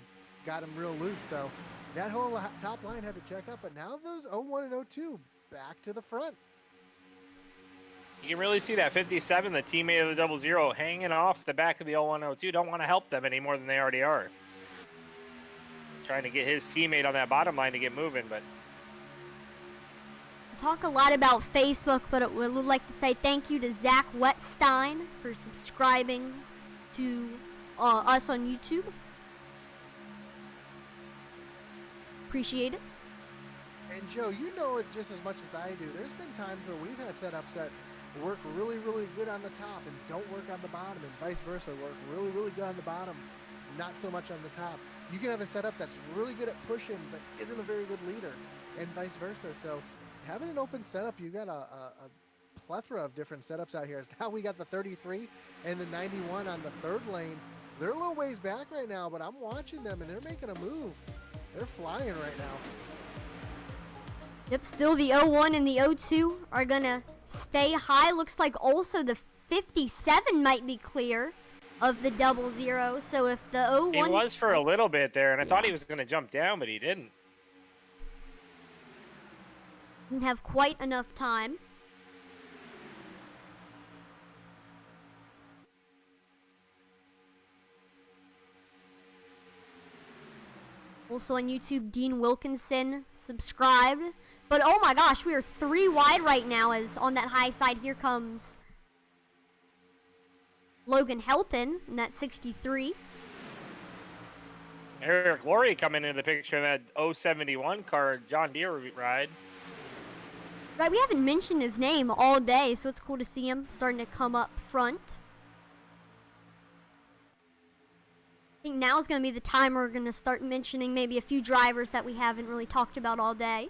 got him real loose. So that whole top line had to check up. But now those 01 and 02 back to the front. You can really see that 57, the teammate of the 00, hanging off the back of the 0102. Don't want to help them any more than they already are. He's trying to get his teammate on that bottom line to get moving, but Talk a lot about Facebook, but I would like to say thank you to Zach Wetstein for subscribing to us on YouTube. Appreciate it. And Joe, you know it just as much as I do. There's been times where we've had setups that work really, really good on the top and don't work on the bottom, and vice versa, work really, really good on the bottom, not so much on the top. You can have a setup that's really good at pushing, but isn't a very good leader, and vice versa. So having an open setup, you've got a plethora of different setups out here. Now we got the 33 and the 91 on the third lane. They're a little ways back right now, but I'm watching them, and they're making a move. They're flying right now. Yep, still the 01 and the 02 are going to stay high. Looks like also the 57 might be clear of the 00. So if the 01... he was for a little bit there, and I thought he was going to jump down, but he didn't. Didn't have quite enough time. Also on YouTube, Dean Wilkinson subscribed. But oh my gosh, we are 3 wide right now as on that high side. Here comes Logan Helton in that 63. Eric Laurie coming into the picture in that 071 car John Deere ride. Right, we haven't mentioned his name all day, so it's cool to see him starting to come up front. I think now is going to be the time we're going to start mentioning maybe a few drivers that we haven't really talked about all day.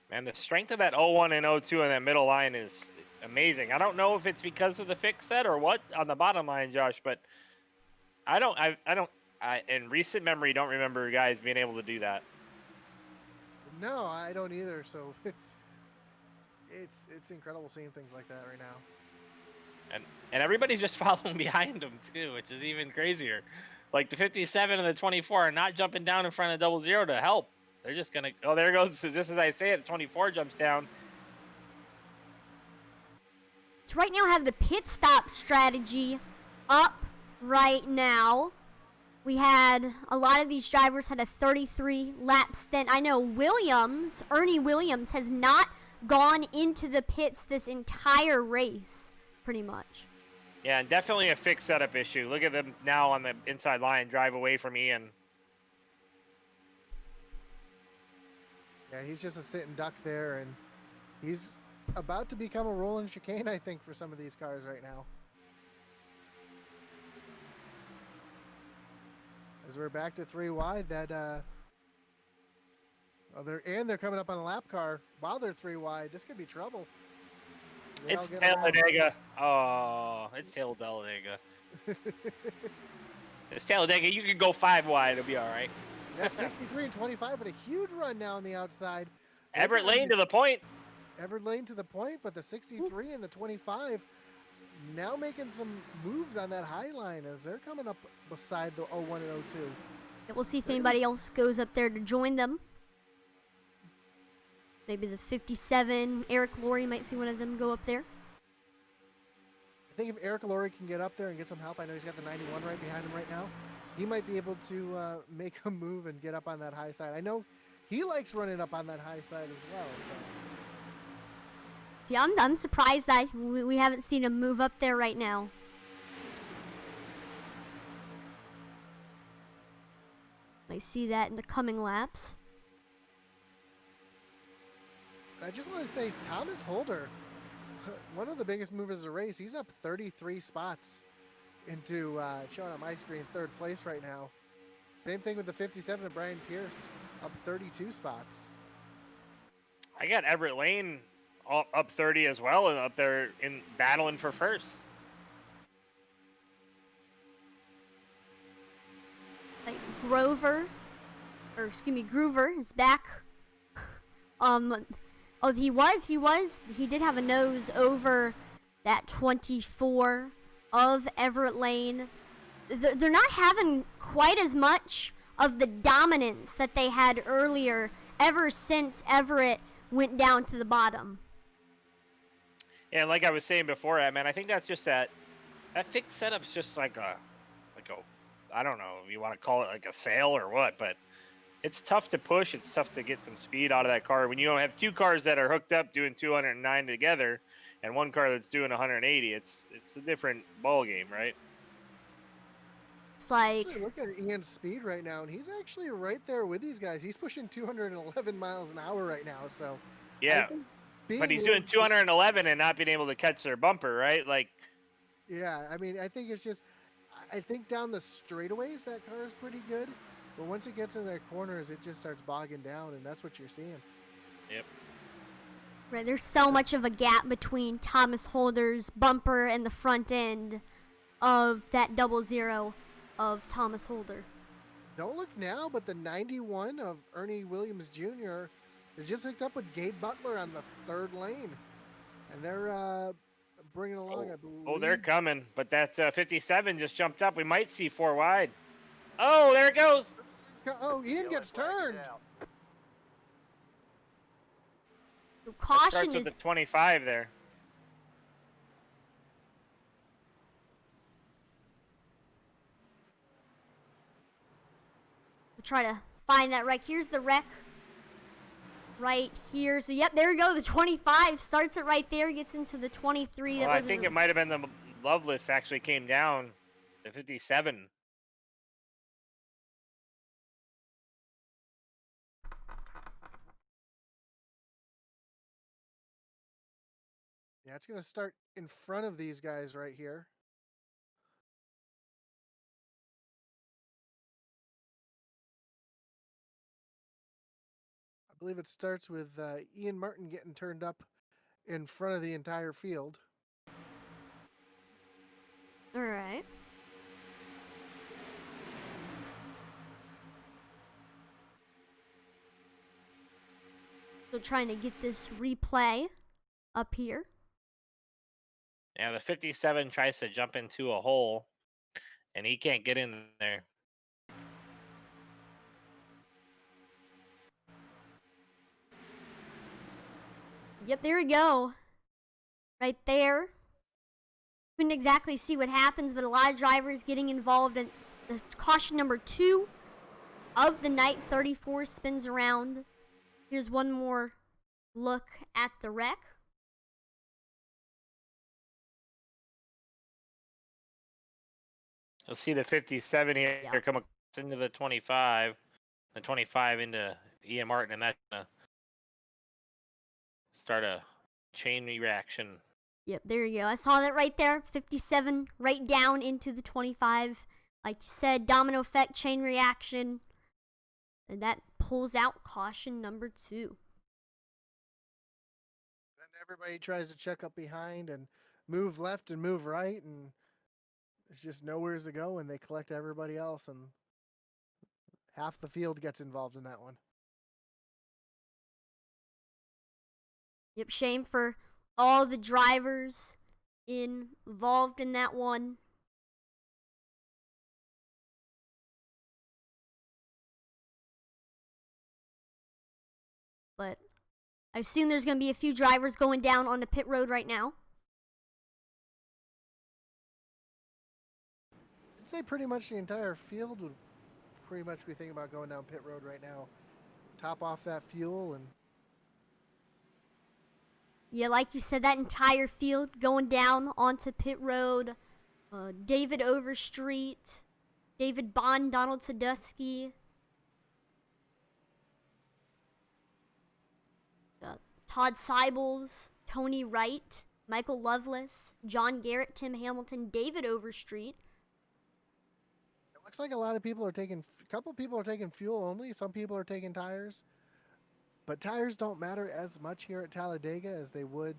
Man, the strength of that 01 and 02 on that middle line is amazing. I don't know if it's because of the fix set or what on the bottom line, Josh, but I in recent memory don't remember guys being able to do that. No, I don't either. So it's incredible seeing things like that right now. And everybody's just following behind them too, which is even crazier. Like the 57 and the 24 are not jumping down in front of 00 to help. They're just gonna. Oh, there goes. Just as I say it, 24 jumps down. So right now I have the pit stop strategy up right now. We had a lot of these drivers had a 33 lap stint. I know Ernie Williams has not gone into the pits this entire race, pretty much. Yeah, and definitely a fixed setup issue. Look at them now on the inside line, drive away from Ian. Yeah, he's just a sitting duck there, and he's about to become a rolling chicane, I think, for some of these cars right now. As we're back to 3 wide, they're coming up on a lap car while they're 3 wide. This could be trouble. It's Talladega. Oh, it's Talladega. It's Talladega. You can go 5 wide. It'll be all right. That's 63 and 25 with a huge run now on the outside. Everett Lane to the point. Everett Lane to the point, but the 63 and the 25 now making some moves on that high line as they're coming up beside the 01 and 02. And we'll see if anybody else goes up there to join them. Maybe the 57, Eric Laurie might see one of them go up there. I think if Eric Laurie can get up there and get some help, I know he's got the 91 right behind him right now. He might be able to make a move and get up on that high side. I know he likes running up on that high side as well. So. Yeah, I'm surprised that we haven't seen him move up there right now. I see that in the coming laps. I just want to say, Thomas Holder, one of the biggest movers of the race, he's up 33 spots into showing on my screen 3rd place right now. Same thing with the 57 of Brian Pierce, up 32 spots. I got Everett Lane up 30 as well, and up there in battling for first. Like Groover is back. Oh, he did have a nose over that 24 of Everett Lane. They're not having quite as much of the dominance that they had earlier ever since Everett went down to the bottom. Yeah, like I was saying before, man, I think that's just that fixed setup's just like a, I don't know if you want to call it like a sail or what, but it's tough to push. It's tough to get some speed out of that car when you don't have 2 cars that are hooked up doing 209 together and 1 car that's doing 180. It's a different ball game, right? It's like, look at Ian's speed right now, and he's actually right there with these guys. He's pushing 211 miles an hour right now. So yeah, but he's doing 211 and not being able to catch their bumper, right? Like, yeah, I mean, I think it's just, I think down the straightaways that car is pretty good. But once it gets in the corners, it just starts bogging down, and that's what you're seeing. Yep. right, there's so much of a gap between Thomas Holder's bumper and the front end of that 00 of Thomas Holder. Don't look now, but the 91 of Ernie Williams Jr. is just hooked up with Gabe Butler on the 3rd lane. And they're bringing along, I believe. Oh, they're coming. But that 57 just jumped up. We might see 4 wide. Oh, there it goes. Oh, Ian gets turned. So That caution starts is with the 25 there. we'll try to find that wreck. Here's the wreck right here. So yep, there we go. The 25 starts it right there, gets into the 23. Well, I think it might have been the Loveless actually came down to 57. Yeah, it's going to start in front of these guys right here. I believe it starts with Ian Martin getting turned up in front of the entire field. All right. So trying to get this replay up here. Yeah, the 57 tries to jump into a hole, and he can't get in there. Yep, there we go. Right there. Couldn't exactly see what happens, but a lot of drivers getting involved in the caution number 2 of the night. 34 spins around. Here's one more look at the wreck. You'll see the 57 here Yep. come into the 25, the 25 into Ian Martin, and that's gonna start a chain reaction. Yep, there you go. I saw that right there. 57 right down into the 25. Like you said, domino effect, chain reaction. And that pulls out caution number 2. Then everybody tries to check up behind and move left and move right, and there's just nowhere to go, and they collect everybody else, and half the field gets involved in that one. Yep, shame for all the drivers involved in that one. But I assume there's going to be a few drivers going down on the pit road right now. I'd say pretty much the entire field would pretty much be thinking about going down pit road right now. Top off that fuel and Yeah, like you said, that entire field going down onto pit road. David Overstreet, David Bond, Donald Sadusky. Todd Seibles, Tony Wright, Michael Loveless, John Garrett, Tim Hamilton, David Overstreet. it looks like a lot of people are taking, a couple people are taking fuel only. Some people are taking tires. But tires don't matter as much here at Talladega as they would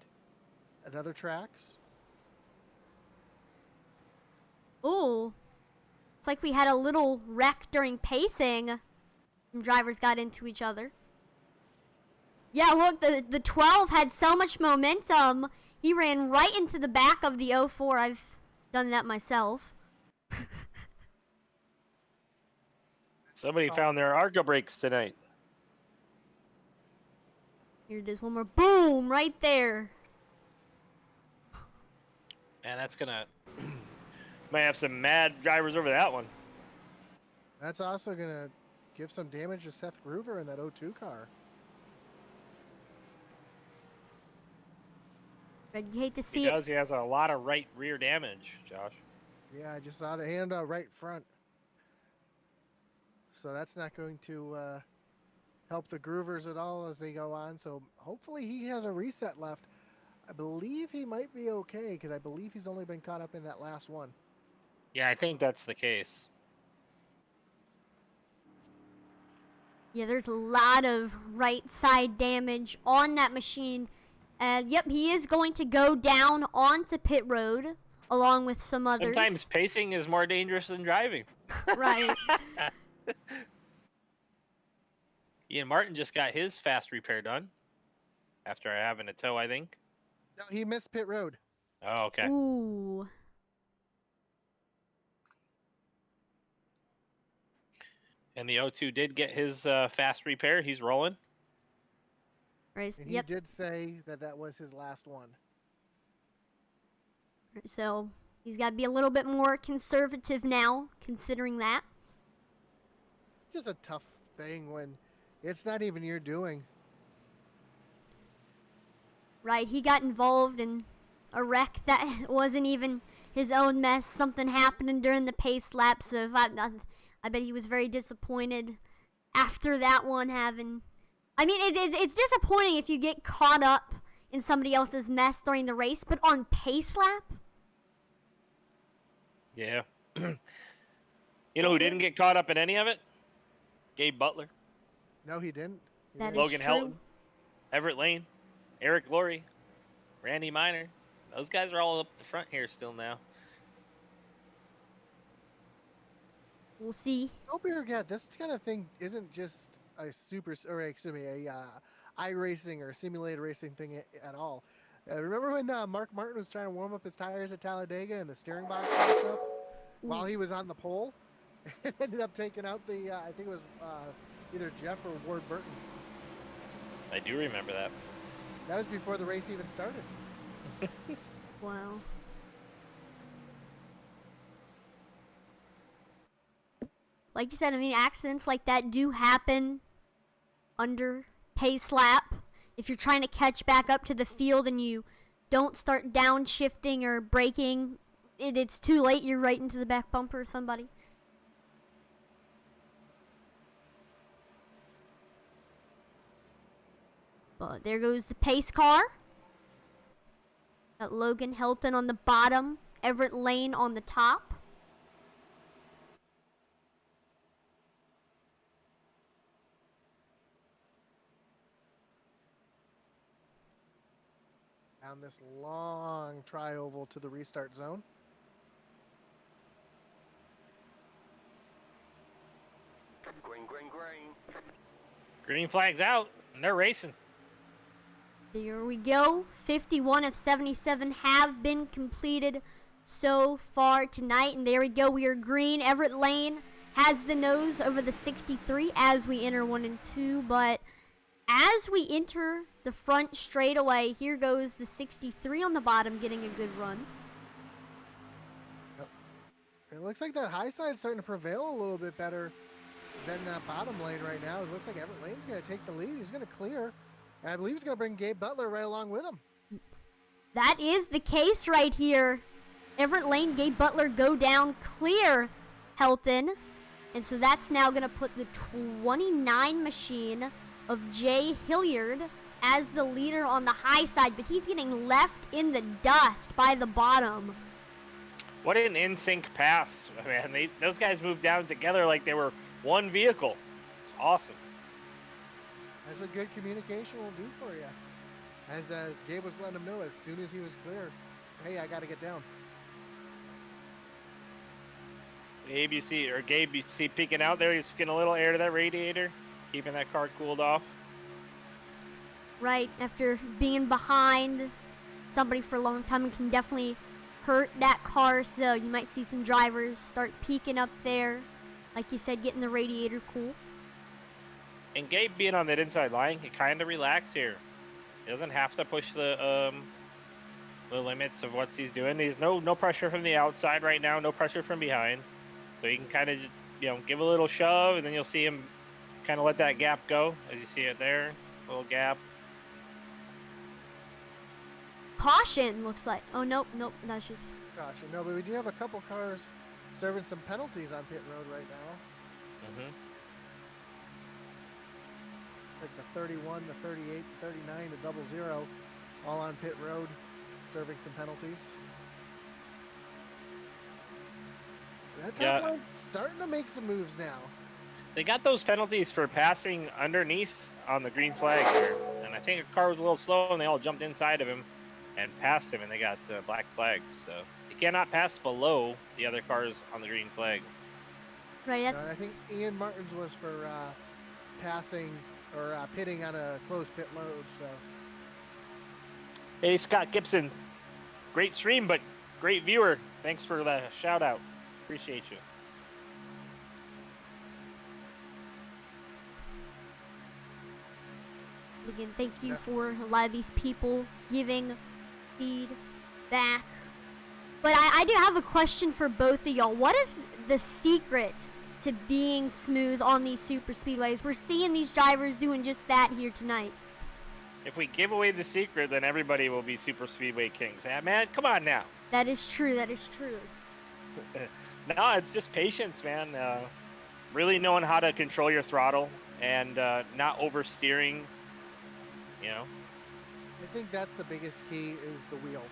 at other tracks. Ooh. It's like we had a little wreck during pacing. Some drivers got into each other. Yeah, look, the 12 had so much momentum. He ran right into the back of the 04. I've done that myself. Somebody found their Argo brakes tonight. Here it is, one more. Boom, right there. Man, that's gonna might have some mad drivers over that one. That's also going to give some damage to Seth Groover in that 02 car. But you hate to see He it. does. He has a lot of right rear damage, Josh. Yeah, I just saw the hand right front. So that's not going to help the Groovers at all as they go on. So hopefully he has a reset left. I believe he might be okay because I believe he's only been caught up in that last one. Yeah, I think that's the case. Yeah, there's a lot of right side damage on that machine. Yep, he is going to go down onto pit road along with some others. Sometimes pacing is more dangerous than driving. Right. Ian Martin just got his fast repair done after having a tow, I think. No, he missed pit road. Oh, okay. Ooh. And the O2 did get his fast repair. He's rolling. Right, And yep. he did say that that was his last one. So he's got to be a little bit more conservative now, considering that. It's just a tough thing when it's not even your doing. Right, he got involved in a wreck that wasn't even his own mess, something happening during the pace lap. So I bet he was very disappointed after that one having. I mean, it's disappointing if you get caught up in somebody else's mess during the race, but on pace lap. Yeah. You know who didn't get caught up in any of it? Gabe Butler, No, he didn't. He That didn't. is Logan true. Helton, Everett Lane, Eric Laurie, Randy Miner. Those guys are all up the front here still now. We'll see. Don't forget, this kind of thing isn't just a iRacing or simulated racing thing at all. Remember when Mark Martin was trying to warm up his tires at Talladega and the steering box locked up while he was on the pole? It ended up taking out the, I think it was either Jeff or Ward Burton. I do remember that. That was before the race even started. Wow. Like you said, I mean, accidents like that do happen under pace lap. If you're trying to catch back up to the field and you don't start downshifting or braking, it's too late. You're right into the back bumper of somebody. But there goes the pace car. Got Logan Helton on the bottom, Everett Lane on the top. Down this long tri-oval to the restart zone. Green, green, green. Green flag's out, and they're racing. There we go. 51 of 77 have been completed so far tonight. And there we go. We are green. Everett Lane has the nose over the 63 as we enter 1 and 2. But as we enter the front straightaway, here goes the 63 on the bottom getting a good run. It looks like that high side is starting to prevail a little bit better than that bottom lane right now. It looks like Everett Lane's going to take the lead. He's going to clear. And I believe he's going to bring Gabe Butler right along with him. That is the case right here. Everett Lane, Gabe Butler go down, clear Helton. And so that's now going to put the 29 machine of Jay Hilliard as the leader on the high side. But he's getting left in the dust by the bottom. What an in-sync pass, man. Those guys moved down together like they were one vehicle. It's awesome. That's what good communication will do for you. As Gabe was letting him know as soon as he was clear, hey, I got to get down. Gabe, you see peeking out there. He's getting a little air to that radiator, keeping that car cooled off. Right, after being behind somebody for a long time, it can definitely hurt that car. So you might see some drivers start peeking up there. Like you said, getting the radiator cool. And Gabe being on that inside line, he kind of relax here. He doesn't have to push the limits of what he's doing. There's no pressure from the outside right now, no pressure from behind. So he can kind of, give a little shove, and then you'll see him kind of let that gap go, as you see it there, little gap. Caution, looks like. Oh, nope, that's just... Caution. No, but we do have a couple cars serving some penalties on pit road right now. Mm-hmm. Like the 31, the 38, 39, the 00, all on pit road, serving some penalties. That top line's starting to make some moves now. They got those penalties for passing underneath on the green flag there. And I think a car was a little slow, and they all jumped inside of him and passed him, and they got black flag. So you cannot pass below the other cars on the green flag. Right, that's... I think Ian Martin's was for passing or pitting on a closed pit load. So. Hey, Scott Gibson. Great stream, but great viewer. Thanks for the shout out. Appreciate you. Again, thank you for a lot of these people giving feedback. But I do have a question for both of y'all. What is the secret to being smooth on these super speedways? We're seeing these drivers doing just that here tonight. If we give away the secret, then everybody will be super speedway kings. Man, come on now. That is true. That is true. No, it's just patience, man. Really knowing how to control your throttle and not oversteering. You know. I think that's the biggest key is the wheel.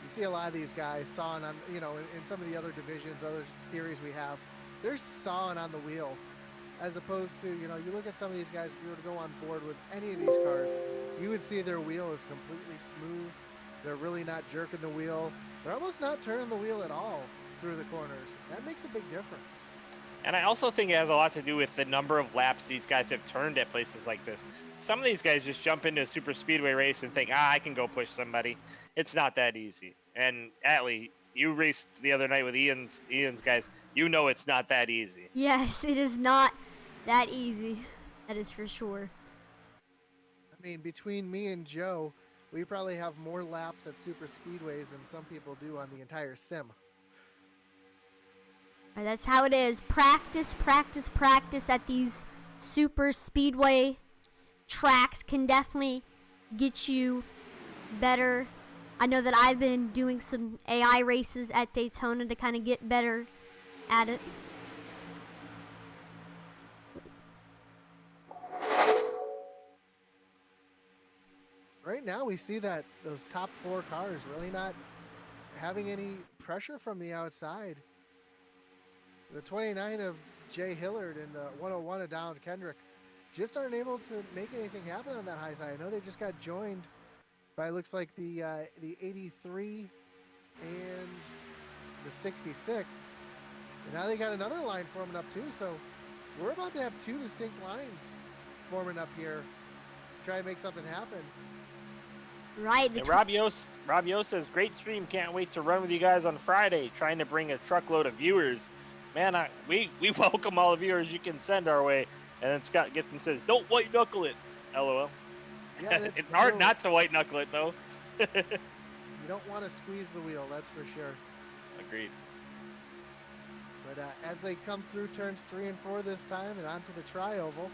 You see a lot of these guys sawing on, in some of the other divisions, other series we have, they're sawing on the wheel. As opposed to, you look at some of these guys, if you were to go on board with any of these cars, you would see their wheel is completely smooth. They're really not jerking the wheel. They're almost not turning the wheel at all through the corners. That makes a big difference. And I also think it has a lot to do with the number of laps these guys have turned at places like this. Some of these guys just jump into a super speedway race and think, I can go push somebody. It's not that easy. And Atlee, you raced the other night with Ian's guys. You know it's not that easy. Yes, it is not that easy. That is for sure. I mean, between me and Joe, we probably have more laps at super speedways than some people do on the entire sim. All right, that's how it is. Practice, practice, practice at these super speedway tracks can definitely get you better. I know that I've been doing some AI races at Daytona to kind of get better at it. Right now, we see that those top four cars really not having any pressure from the outside. The 29 of Jay Hillard and the 101 of Don Kendrick just aren't able to make anything happen on that high side. I know they just got joined by, looks like the 83 and the 66. And now they got another line forming up too. So we're about to have two distinct lines forming up here to try and make something happen. Right. And Rob Yost says, great stream. Can't wait to run with you guys on Friday. Trying to bring a truckload of viewers. Man, we welcome all the viewers you can send our way. And then Scott Gibson says, don't white knuckle it. LOL. Yeah, It's hard not to white knuckle it, though. You don't want to squeeze the wheel, that's for sure. Agreed. But as they come through turns 3 and 4 this time and onto the tri-oval,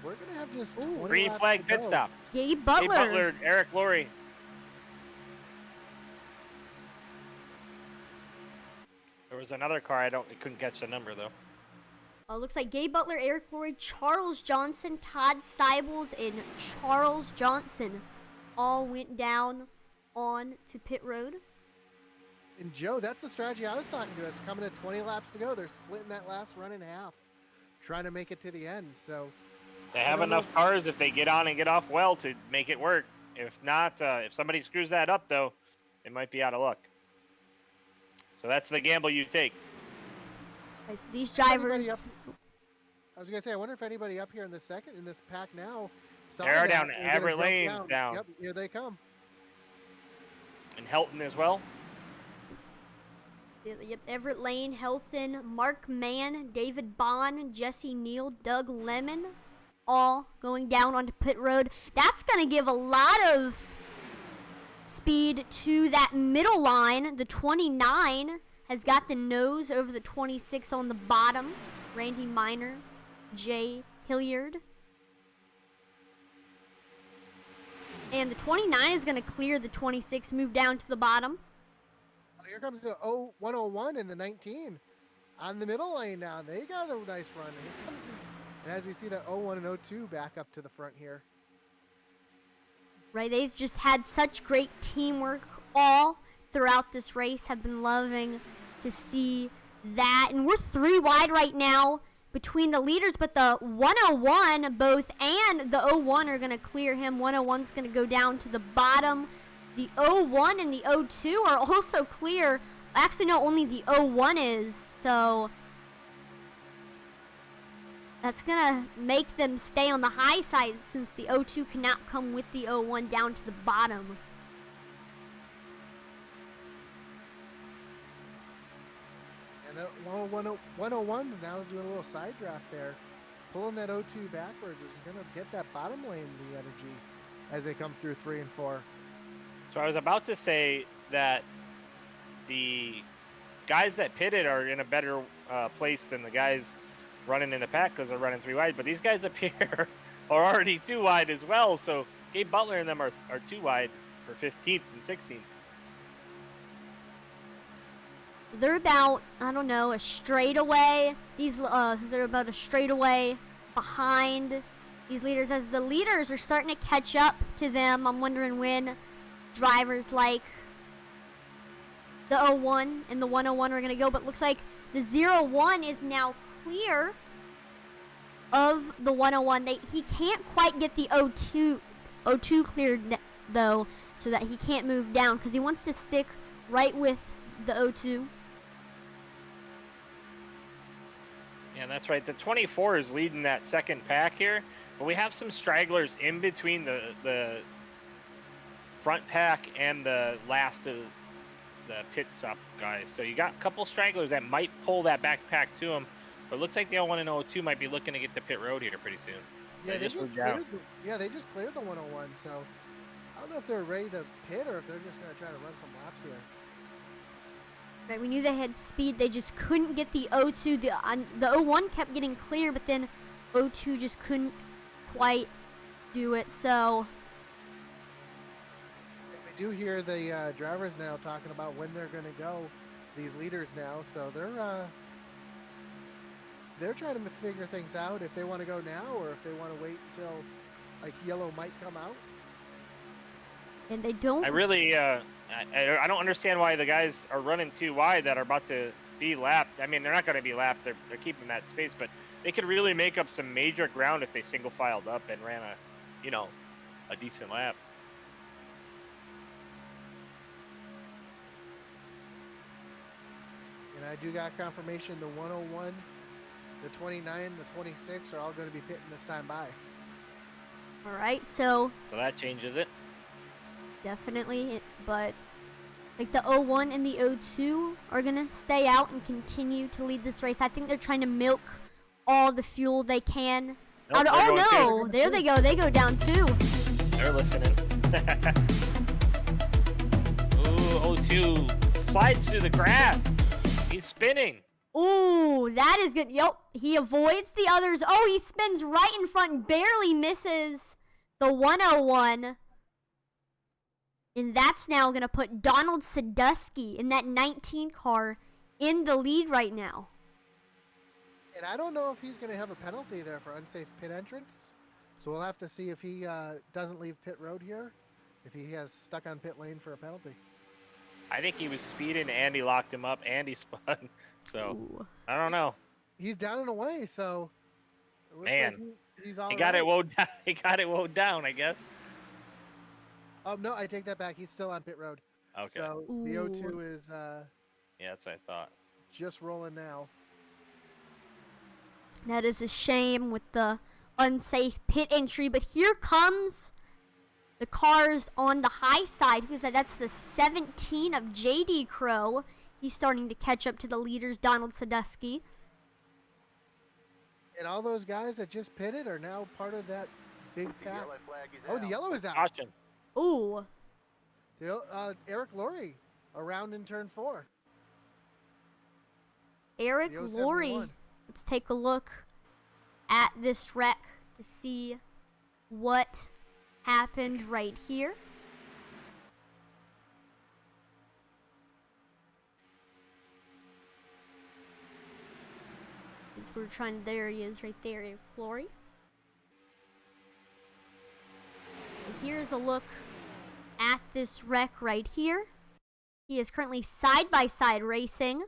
we're going to have just 20 Green laps flag to pit go. stop. Gabe Butler. Gabe Butler, Eric Laurie. There was another car I couldn't catch the number though. Looks like Gabe Butler, Eric Laurie, Charles Johnson, Todd Seibles, and Charles Johnson all went down on to pit road. And Joe, that's the strategy I was talking to us. Coming at 20 laps to go, they're splitting that last run in half, trying to make it to the end. So They have enough cars if they get on and get off well to make it work. If not, if somebody screws that up though, they might be out of luck. So that's the gamble you take. Okay, so these drivers. I was gonna say, I wonder if anybody up here in this pack now. saw They're that down. and they're gonna Everett jump Lane's down. Yep, here they come. And Helton as well. Yep, Everett Lane, Helton, Mark Mann, David Bond, Jesse Neal, Doug Lemon, all going down onto pit road. That's going to give a lot of speed to that middle line. The 29 has got the nose over the 26 on the bottom. Randy Miner, Jay Hilliard. And the 29 is going to clear the 26, move down to the bottom. Here comes the 101 and the 19 on the middle lane now. They got a nice run. Here comes and as we see that 01 and 02 back up to the front here. Right, they've just had such great teamwork all throughout this race. Have been loving to see that. And we're 3 wide right now between the leaders, but the 101 both and the 01 are going to clear him. 101's going to go down to the bottom. The 01 and the 02 are also clear. Actually, no, only the 01 is. So that's going to make them stay on the high side since the 02 cannot come with the 01 down to the bottom. And that 101 now is doing a little side draft there. Pulling that 02 backwards is going to get that bottom lane the energy as they come through 3 and 4. So I was about to say that the guys that pitted are in a better place than the guys running in the pack because they're running 3 wide. But these guys up here are already 2 wide as well. So Gabe Butler and them are 2 wide for 15th and 16th. They're about, I don't know, a straightaway. They're about a straightaway behind these leaders. As the leaders are starting to catch up to them, I'm wondering when drivers like the 01 and the 101 are going to go. But looks like the 01 is now clear of the 101. He can't quite get the 02 cleared though, so that he can't move down because he wants to stick right with the 02. Yeah, that's right. The 24 is leading that second pack here, but we have some stragglers in between the front pack and the last of the pit stop guys. So you got a couple stragglers that might pull that back pack to them, but it looks like the 01 and 02 might be looking to get to pit road here pretty soon. Yeah, they just moved down. They just cleared the 101, so I don't know if they're ready to pit or if they're just going to try to run some laps here. Right, we knew they had speed. They just couldn't get the 02. The 01 kept getting clear, but then 02 just couldn't quite do it. So we do hear the drivers now talking about when they're going to go. These leaders now, so they're trying to figure things out if they want to go now or if they want to wait until like yellow might come out. And they don't. I really, I don't understand why the guys are running too wide that are about to be lapped. I mean, they're not going to be lapped. They're keeping that space, but they could really make up some major ground if they single filed up and ran a decent lap. And I do got confirmation the 101, the 29, the 26 are all going to be pitting this time by. All right, so that changes it. definitely, but like the 01 and the 02 are gonna stay out and continue to lead this race. I think they're trying to milk all the fuel they can. Nope, Oh no, there they go. They go down too. They're listening. Ooh, 02 slides through the grass. He's spinning. Ooh, that is good. Yep, he avoids the others. Oh, he spins right in front and barely misses the 101. And that's now going to put Donald Sadusky in that 19 car in the lead right now. And I don't know if he's going to have a penalty there for unsafe pit entrance. So we'll have to see if he doesn't leave pit road here, if he has stuck on pit lane for a penalty. I think he was speeding. Andy locked him up. Andy spun. So Ooh. I don't know. He's down and away, so it looks Man, like he's all he got right. it woed down. He got it woed down, I guess. No, I take that back. He's still on pit road. Okay. So the Ooh. 02 is Yeah, that's what I thought. just rolling now. That is a shame with the unsafe pit entry, but here comes the cars on the high side. Because that's the 17 of JD Crow. He's starting to catch up to the leaders, Donald Sadusky. And all those guys that just pitted are now part of that big The pack. yellow flag is Oh, out. the yellow is out. Caution. Ooh. Eric Laurie around in turn 4. Eric The Laurie. 071. Let's take a look at this wreck to see what happened right here. As we're trying, there he is right there, Eric Laurie. And here's a look at this wreck right here. He is currently side-by-side racing.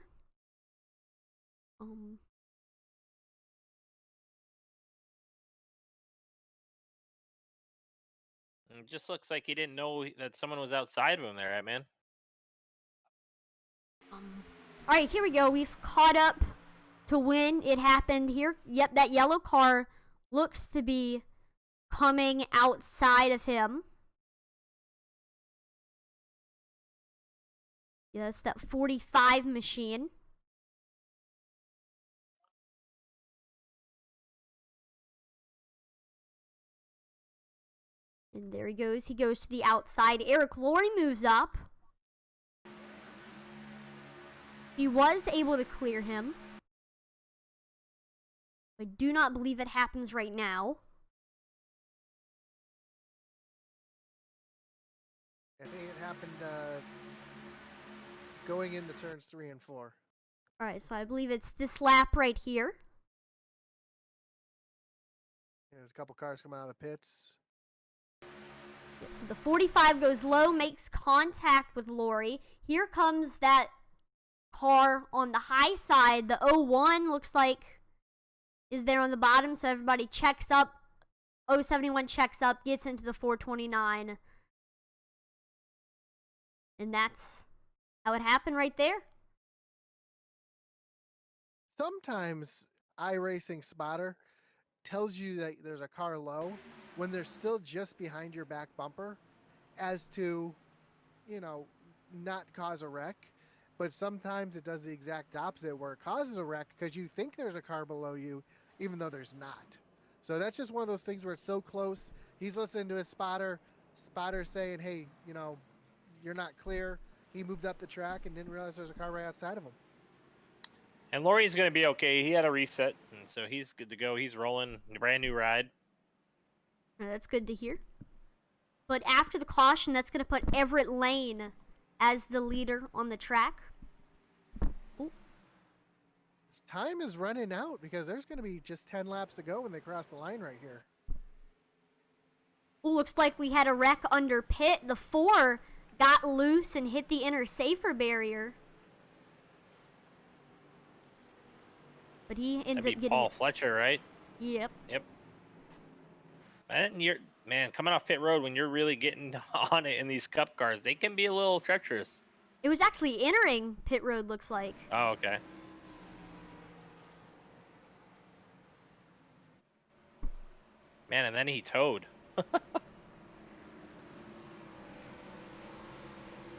It just looks like he didn't know that someone was outside of him there, right, man? All right, here we go. We've caught up to when it happened here. Yep, that yellow car looks to be coming outside of him. Yeah, that's that 45 machine. And there he goes. He goes to the outside. Eric Laurie moves up. He was able to clear him. I do not believe it happens right now. I think it happened going into turns 3 and 4. All right, so I believe it's this lap right here. There's a couple cars coming out of the pits. Yep, so the 45 goes low, makes contact with Lori. Here comes that car on the high side. The 01 looks like is there on the bottom, so everybody checks up. 071 checks up, gets into the 429. And that's how it happened right there. Sometimes iRacing spotter tells you that there's a car low when they're still just behind your back bumper as to, not cause a wreck. But sometimes it does the exact opposite where it causes a wreck because you think there's a car below you even though there's not. So that's just one of those things where it's so close. He's listening to his spotter. Spotter's saying, hey, you're not clear. He moved up the track and didn't realize there's a car right outside of him. And Laurie's going to be okay. He had a reset, and so he's good to go. He's rolling. Brand new ride. That's good to hear. But after the caution, that's going to put Everett Lane as the leader on the track. Ooh. His time is running out because there's going to be just 10 laps to go when they cross the line right here. Ooh, looks like we had a wreck under pit. The 4 got loose and hit the inner safer barrier. But he ends That'd up be getting Paul Fletcher, right? Yep. And coming off pit road, when you're really getting on it in these cup cars, they can be a little treacherous. It was actually entering pit road, looks like. Oh, okay. Man, and then he towed.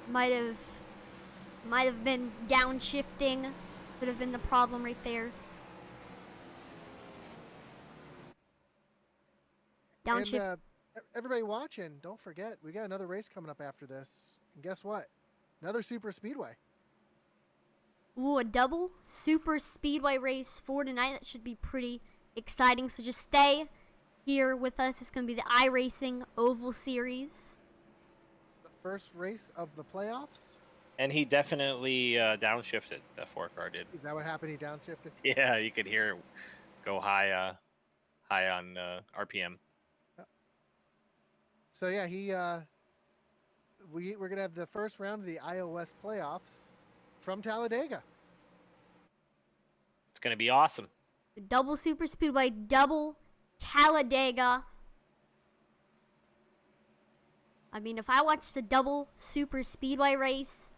Might have been downshifting. Could have been the problem right there. Downshift. And everybody watching, don't forget, we got another race coming up after this. And guess what? Another super speedway. Ooh, a double super speedway race for tonight. That should be pretty exciting. So just stay here with us. It's going to be the iRacing Oval Series. It's the first race of the playoffs. And he definitely downshifted. The 4 car did. Is that what happened? He downshifted? Yeah, you could hear it go high on RPM. So yeah, we're gonna have the first round of the iOS playoffs from Talladega. It's gonna be awesome. Double super speedway, double Talladega. I mean, if I watched the double super speedway race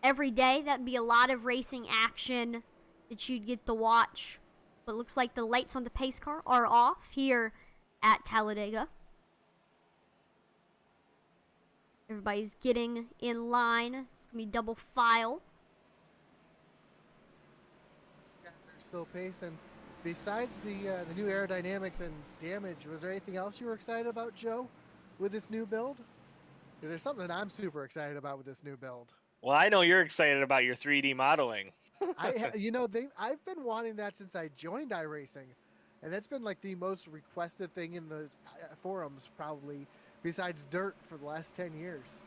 every day, that'd be a lot of racing action that you'd get to watch. But it looks like the lights on the pace car are off here at Talladega. Everybody's getting in line. It's going to be double file. Guys are still pacing. Besides the new aerodynamics and damage, was there anything else you were excited about, Joe, with this new build? Because there's something I'm super excited about with this new build. Well, I know you're excited about your 3D modeling. I've been wanting that since I joined iRacing, and that's been like the most requested thing in the forums, probably besides dirt, for the last 10 years.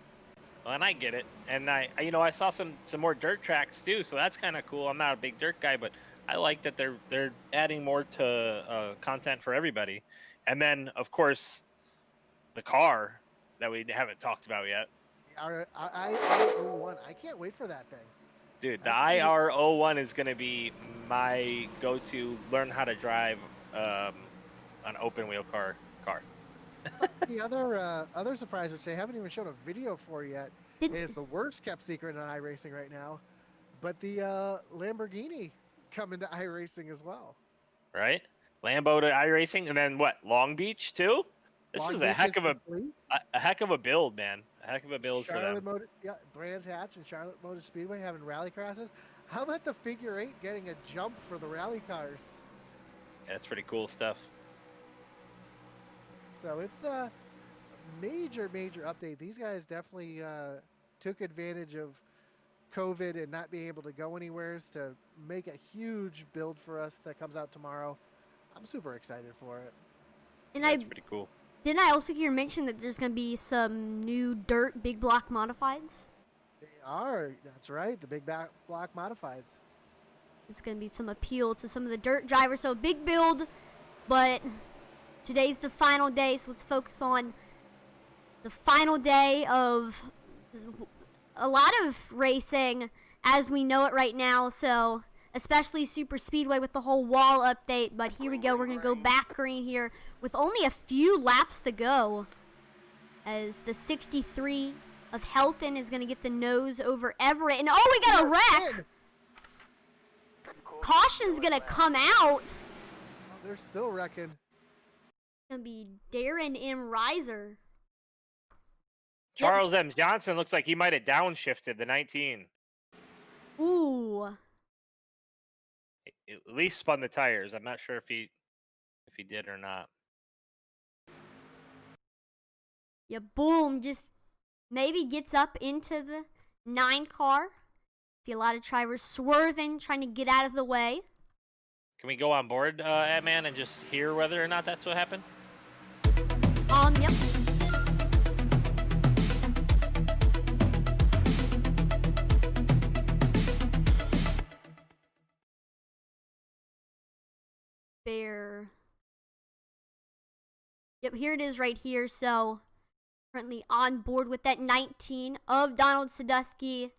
Well, and I get it. And I saw some more dirt tracks too, so that's kind of cool. I'm not a big dirt guy, but I like that they're adding more to content for everybody. And then, of course, the car that we haven't talked about yet. The IR01. I can't wait for that thing. Dude, the That's cool. IR01 is going to be my go-to learn how to drive an open wheel car. The other surprise, which they haven't even shown a video for yet, is the worst kept secret in iRacing right now, but the Lamborghini coming to iRacing as well. Right? Lambo to iRacing, and then what? Long Beach too? This Long is Beach a heck of a complete. heck of a build, man. A heck of a build for them. Brands Hatch and Charlotte Motor Speedway having rally crosses. How about the figure 8 getting a jump for the rally cars? Yeah, that's pretty cool stuff. So it's a major update. These guys definitely took advantage of COVID and not being able to go anywhere to make a huge build for us that comes out tomorrow. I'm super excited for it. And That's pretty cool. Didn't I also hear mention that there's going to be some new dirt big block modifieds? They are. That's right. The big block modifieds. There's going to be some appeal to some of the dirt drivers. So big build, but today's the final day, so let's focus on the final day of a lot of racing as we know it right now. So especially Superspeedway with the whole wall update. But here we go. We're going to go back green here with only a few laps to go, as the 63 of Helton is going to get the nose over Everett. And oh, we got a wreck. Caution's going to come out. Oh, they're still wrecking. Gonna be Darren M. Riser. Charles M. Johnson looks like he might have downshifted the 19. Ooh. At least spun the tires. I'm not sure if he did or not. Yeah, boom. Just maybe gets up into the 9 car. See a lot of drivers swerving, trying to get out of the way. Can we go on board, Ant-Man, and just hear whether or not that's what happened? Yep. Bear. Yep, here it is right here. So, currently on board with that 19 of Donald Sadusky.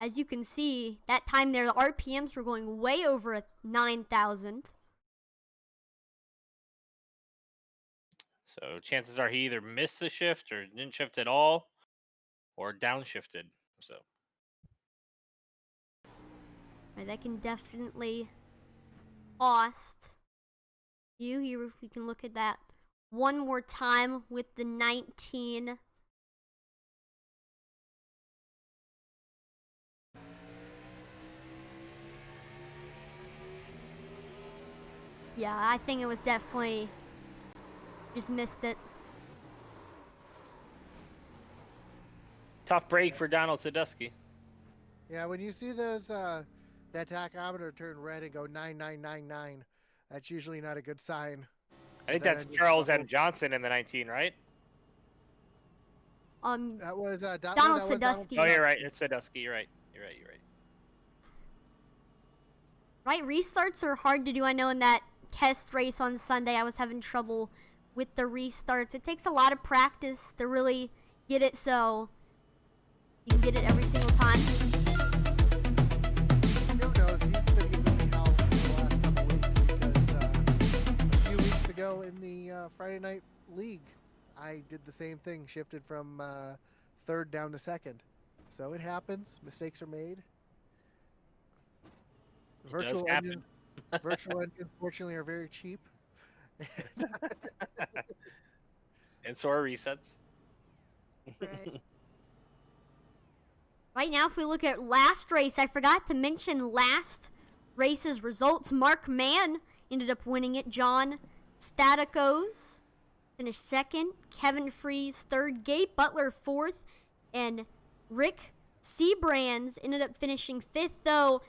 As you can see, that time there, the RPMs were going way over 9,000. So chances are he either missed the shift or didn't shift at all, or downshifted. So Right, that can definitely cost you. Here we can look at that one more time with the 19. Yeah, I think it was definitely just missed it. tough break for Donald Sadusky. Yeah, when you see those that tachometer turn red and go 9999, that's usually not a good sign. I think That that's ended Charles the M. whole- Johnson in the 19, right? That was Donald Sadusky. Oh, you're right. It's Sadusky. You're right. You're right. Right, restarts are hard to do. I know in that test race on Sunday, I was having trouble with the restarts. It takes a lot of practice to really get it, so you can get it every single time. Who knows? You've been giving me hell for the last couple weeks because a few weeks ago in the Friday night league, I did the same thing, shifted from third down to second. So it happens. Mistakes are made. It does happen. Virtual engines, fortunately, are very cheap. And so are resets. Right now, if we look at last race, I forgot to mention last race's results. Mark Mann ended up winning it. John Staticos finished second. Kevin Freeze third. Gabe Butler fourth. And Rick Seabrands ended up finishing fifth, though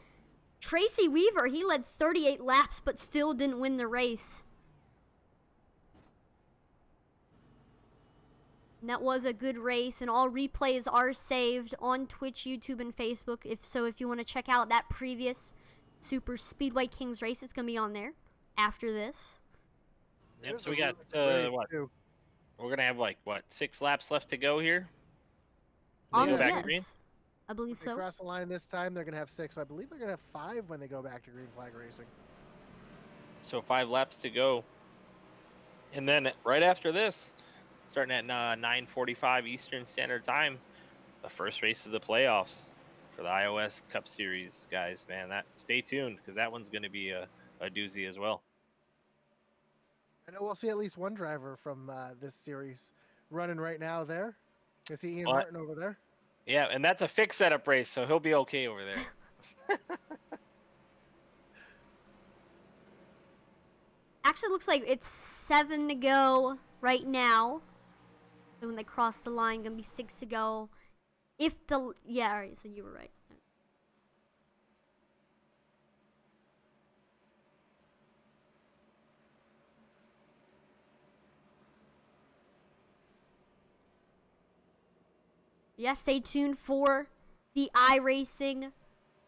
Tracy Weaver, he led 38 laps but still didn't win the race. And that was a good race, and all replays are saved on Twitch, YouTube, and Facebook. If you want to check out that previous Super Speedway Kings race, it's going to be on there after this. Yep, so we got, what? We're going to have, 6 laps left to go here? They go back to green? Yes. I believe If they so. cross the line this time, they're going to have 6. So I believe they're going to have 5 when they go back to green flag racing. So 5 laps to go. And then right after this, starting at 9:45 Eastern Standard Time, the first race of the playoffs for the iOS Cup Series, guys. Man, stay tuned because that one's going to be a doozy as well. I know we'll see at least one driver from this series running right now there. I see Ian Martin over there. Yeah, and that's a fixed setup race, so he'll be okay over there. Actually, it looks like it's 7 to go right now. So when they cross the line, gonna be 6 to go. Yeah, alright, so you were right. Yeah, stay tuned for the iRacing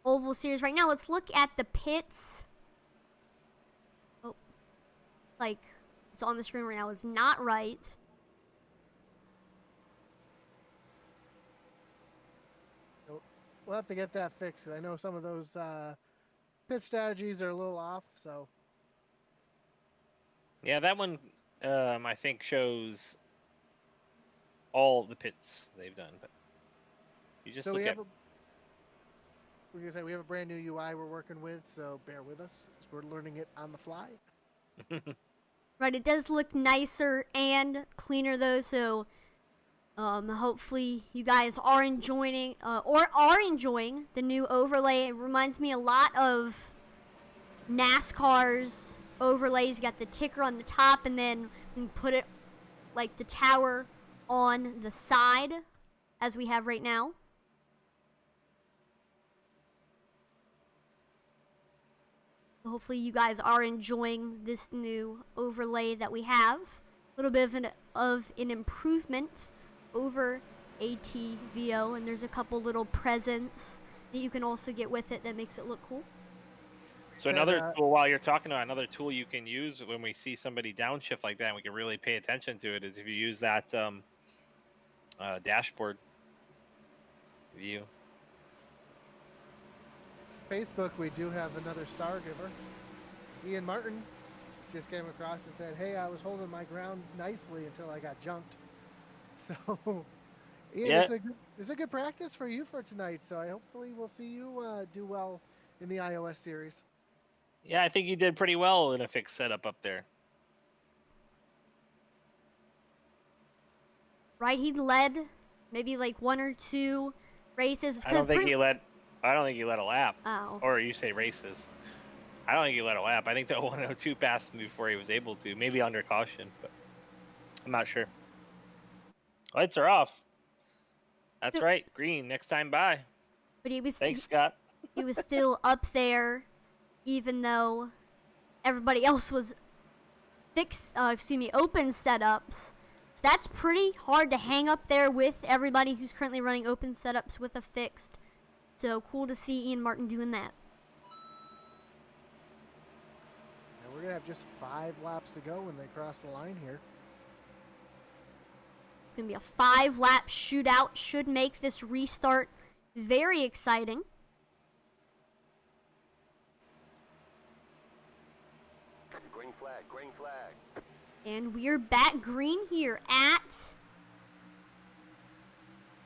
Oval Series. Right now, let's look at the pits. Oh, like, it's on the screen right now. It's not right. We'll have to get that fixed. I know some of those pit strategies are a little off, so. Yeah, that one I think shows all the pits they've done, but you just So look we at have we're gonna say we have a brand new UI we're working with, so bear with us as we're learning it on the fly. Right, it does look nicer and cleaner though, so hopefully you guys are enjoying the new overlay. It reminds me a lot of NASCAR's overlays. You got the ticker on the top, and then we can put it like the tower on the side, as we have right now. Hopefully you guys are enjoying this new overlay that we have. A little bit of an improvement over ATVO, and there's a couple little presents that you can also get with it that makes it look cool. So another tool, while you're talking about another tool you can use when we see somebody downshift like that, and we can really pay attention to it, is if you use that dashboard view. Facebook, we do have another star giver. Ian Martin just came across and said, "Hey, I was holding my ground nicely until I got jumped." So, Ian, Yeah. it's a good practice for you for tonight. So, hopefully we'll see you do well in the iOS series. Yeah, I think you did pretty well in a fixed setup up there. Right, he led maybe like 1 or 2 races. I don't think he led a lap. Oh. Or you say races. I don't think he led a lap. I think the 102 passed him before he was able to. Maybe under caution, but I'm not sure. Lights are off. That's right. Green. Next time by. But he was Thanks, Scott. he was still up there, even though everybody else was open setups. So that's pretty hard to hang up there with everybody who's currently running open setups with a fixed. So cool to see Ian Martin doing that. And we're gonna have just 5 laps to go when they cross the line here. It's gonna be a 5-lap shootout. Should make this restart very exciting. Green flag, green flag. And we're back green here at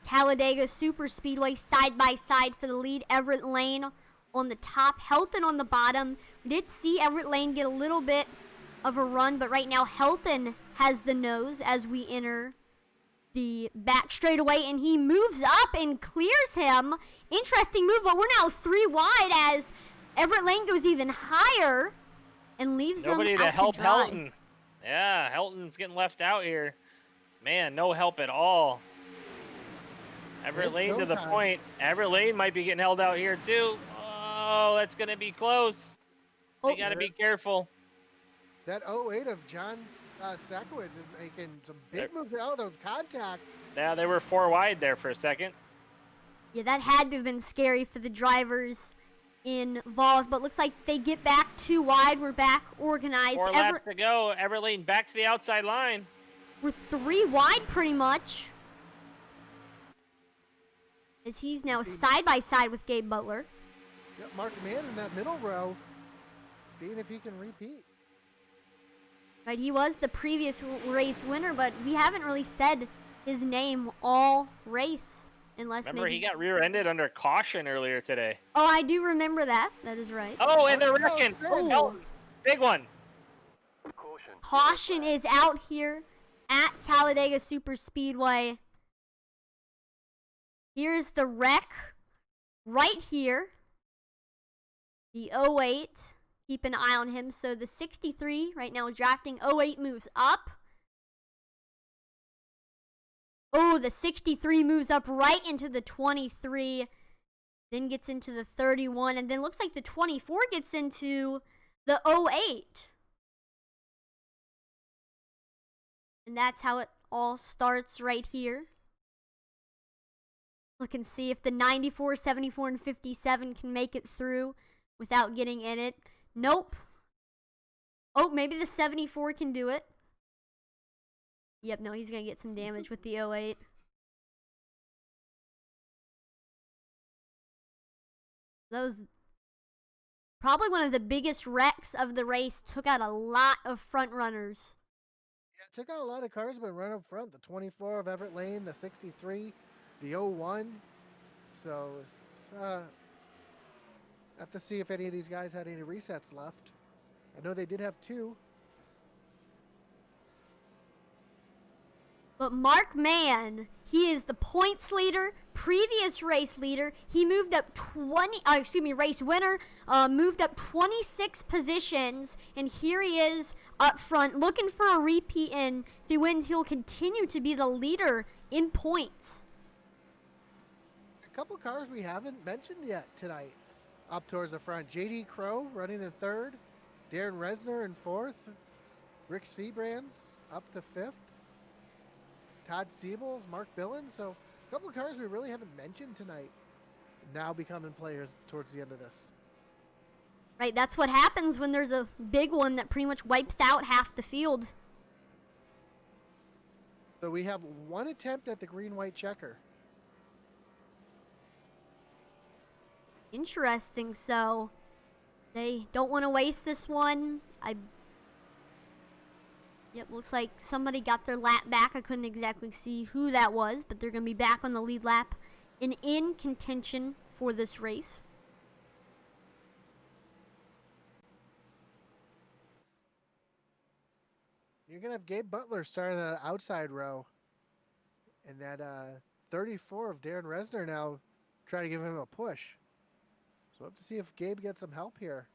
Talladega Superspeedway, side by side for the lead. Everett Lane on the top, Helton on the bottom. We did see Everett Lane get a little bit of a run, but right now Helton has the nose as we enter the back straightaway, and he moves up and clears him. Interesting move, but we're now 3 wide as Everett Lane goes even higher and leaves Nobody him to out help to dry. Helton. Yeah, Helton's getting left out here. Man, no help at all. Everett Lane to the point. Everett Lane might be getting held out here too. Oh, that's gonna be close. Oh. You gotta be careful. That 08 of John Stakowicz is making some big moves out of contact. Yeah, they were 4 wide there for a second. Yeah, that had to have been scary for the drivers involved, but looks like they get back 2 wide. We're back organized. 4 laps to go. Everett Lane back to the outside line. We're 3 wide pretty much, as he's now side by side with Gabe Butler. Yep, Mark Mann in that middle row, seeing if he can repeat. Right, he was the previous race winner, but we haven't really said his name all race, unless Remember, maybe he got rear-ended under caution earlier today. Oh, I do remember that. That is right. Oh, and they're wrecking. Oh. Big one. Caution. Caution is out here at Talladega Superspeedway. Here's the wreck right here. The 08. Keep an eye on him. So the 63 right now is drafting. 08 moves up. Oh, the 63 moves up right into the 23. Then gets into the 31. And then looks like the 24 gets into the 08. And that's how it all starts right here. Look and see if the 94, 74, and 57 can make it through without getting in it. Nope. Oh, maybe the 74 can do it. Yep, no, he's going to get some damage with the 08. That was probably one of the biggest wrecks of the race. Took out a lot of front runners. Yeah, it took out a lot of cars, but run up front. The 24 of Everett Lane, the 63, the 01. So, have to see if any of these guys had any resets left. I know they did have 2. But Mark Mann, he is the points leader, previous race leader. He moved up race winner, moved up 26 positions, and here he is up front looking for a repeat, and if he wins, he'll continue to be the leader in points. A couple cars we haven't mentioned yet tonight up towards the front. J.D. Crow running in 3rd, Darren Resner in 4th, Rick Seabrands up to 5th. Todd Siebels, Mark Billen. So a couple of cars we really haven't mentioned tonight now becoming players towards the end of this. Right, that's what happens when there's a big one that pretty much wipes out half the field. So we have 1 attempt at the green-white checker. Interesting, so they don't want to waste this one. Yep, looks like somebody got their lap back. I couldn't exactly see who that was, but they're going to be back on the lead lap and in contention for this race. You're going to have Gabe Butler starting that outside row. And that 34 of Darren Resner now trying to give him a push. So we'll have to see if Gabe gets some help here.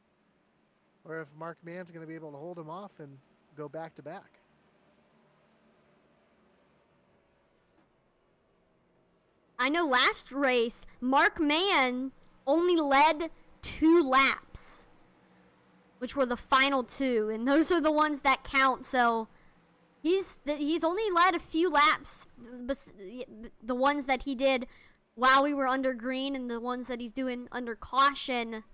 Or if Mark Mann's going to be able to hold him off and go back to back. I know last race, Mark Mann only led 2 laps, which were the final 2, and those are the ones that count. So he's only led a few laps, the ones that he did while we were under green and the ones that he's doing under caution.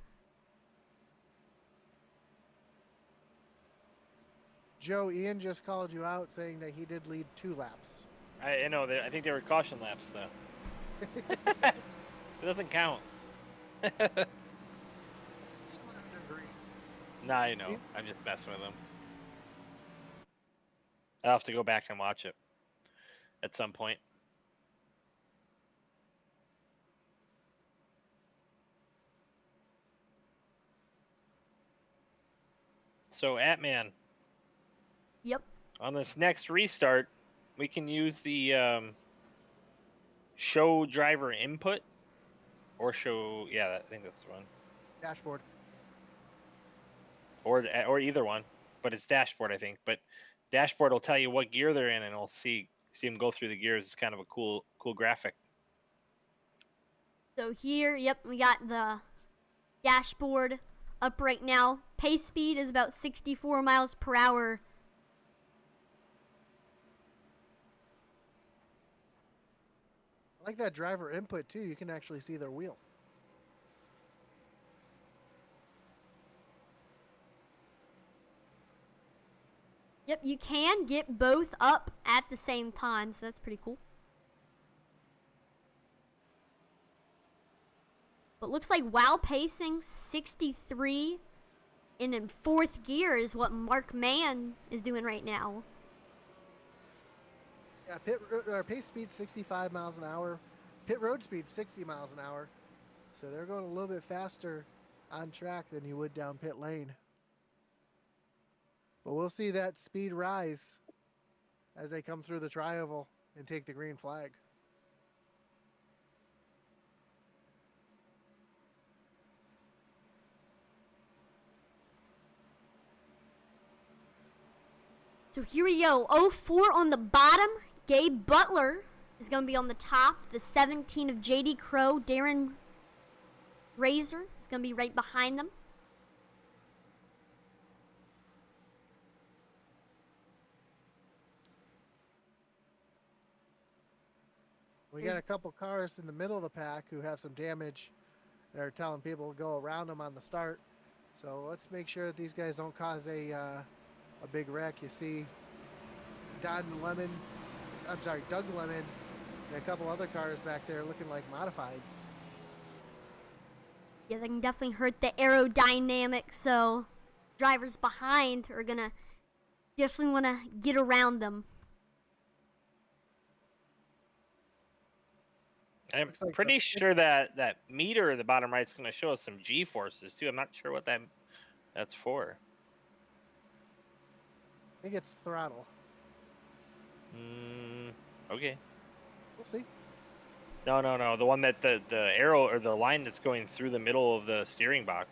Joe, Ian just called you out saying that he did lead 2 laps. I know. I think they were caution laps, though. It doesn't count. Nah, I know. I'm just messing with them. I'll have to go back and watch it at some point. So, Atman, Yep. on this next restart, we can use the show driver input or show, yeah, I think that's the one. Dashboard. Or either one, but it's dashboard, I think. But dashboard will tell you what gear they're in, and it'll see them go through the gears. It's kind of a cool graphic. So here, yep, we got the dashboard up right now. Pace speed is about 64 miles per hour. I like that driver input too. You can actually see their wheel. Yep, you can get both up at the same time, so that's pretty cool. But looks like while pacing 63 and in 4th gear is what Mark Mann is doing right now. Yeah, pace speed 65 miles an hour. Pit road speed 60 miles an hour. So they're going a little bit faster on track than you would down pit lane. But we'll see that speed rise as they come through the tri-oval and take the green flag. So here we go. 04 on the bottom. Gabe Butler is going to be on the top. The 17 of J.D. Crow. Darren Razor is going to be right behind them. We got a couple cars in the middle of the pack who have some damage. They're telling people to go around them on the start. So let's make sure that these guys don't cause a big wreck. You see Doug Lemon, and a couple other cars back there looking like modifieds. Yeah, they can definitely hurt the aerodynamics, so drivers behind are gonna definitely want to get around them. I'm Looks like pretty sure that meter in the bottom right is going to show us some G forces too. I'm not sure what that's for. I think it's throttle. Okay. We'll see. No. The one that the arrow or the line that's going through the middle of the steering box.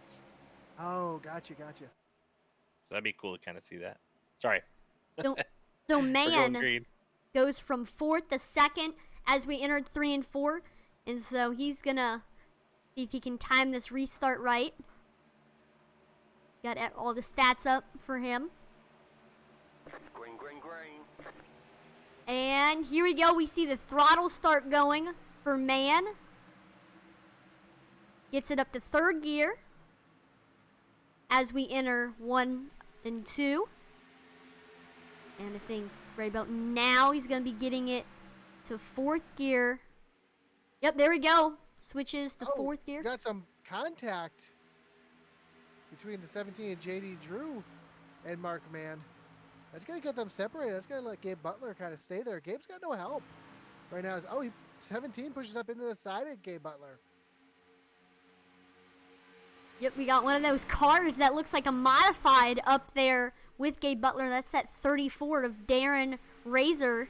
Oh, gotcha. So that'd be cool to kind of see that. Sorry. So We're going man green. goes from 4th to 2nd as we entered 3 and 4, and so he's gonna see if he can time this restart right. Got all the stats up for him. Green. And here we go. We see the throttle start going for man. Gets it up to 3rd gear as we enter 1 and 2. And I think right about now he's going to be getting it to 4th gear. Yep, there we go. Switches to 4th gear. Got some contact between the 17 and JD Drew and Mark Mann. That's going to get them separated. That's going to let Gabe Butler kind of stay there. Gabe's got no help right now. 17 pushes up into the side of Gabe Butler. Yep, we got one of those cars that looks like a modified up there with Gabe Butler. That's that 34 of Darren Razor.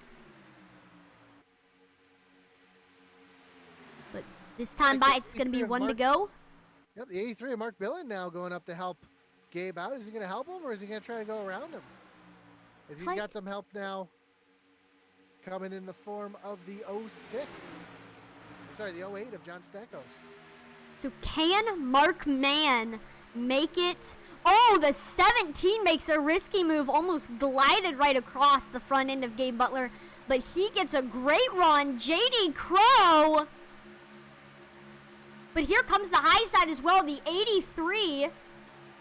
But this time by, it's going to be 1 to go. Yep, the 83 of Mark Billen now going up to help Gabe out. Is he going to help him, or is he going to try to go around him? He's got some help now coming in the form of the 06. I'm sorry, the 08 of John Stakos. So can Mark Mann make it? Oh, the 17 makes a risky move, almost glided right across the front end of Gabe Butler, but he gets a great run. JD Crow. But here comes the high side as well, the 83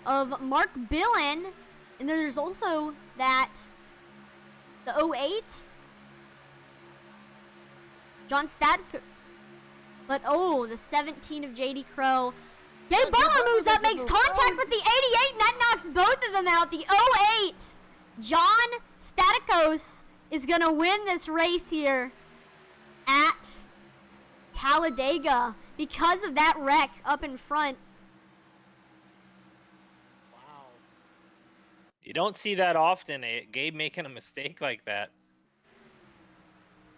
of Mark Billen. And then there's also that, the 08, John Stadko. But oh, the 17 of JD Crow. Gabe Butler moves up, makes contact with the 88, and that knocks both of them out. The 08, John Statikos is going to win this race here at Talladega because of that wreck up in front. Wow. You don't see that often, Gabe making a mistake like that.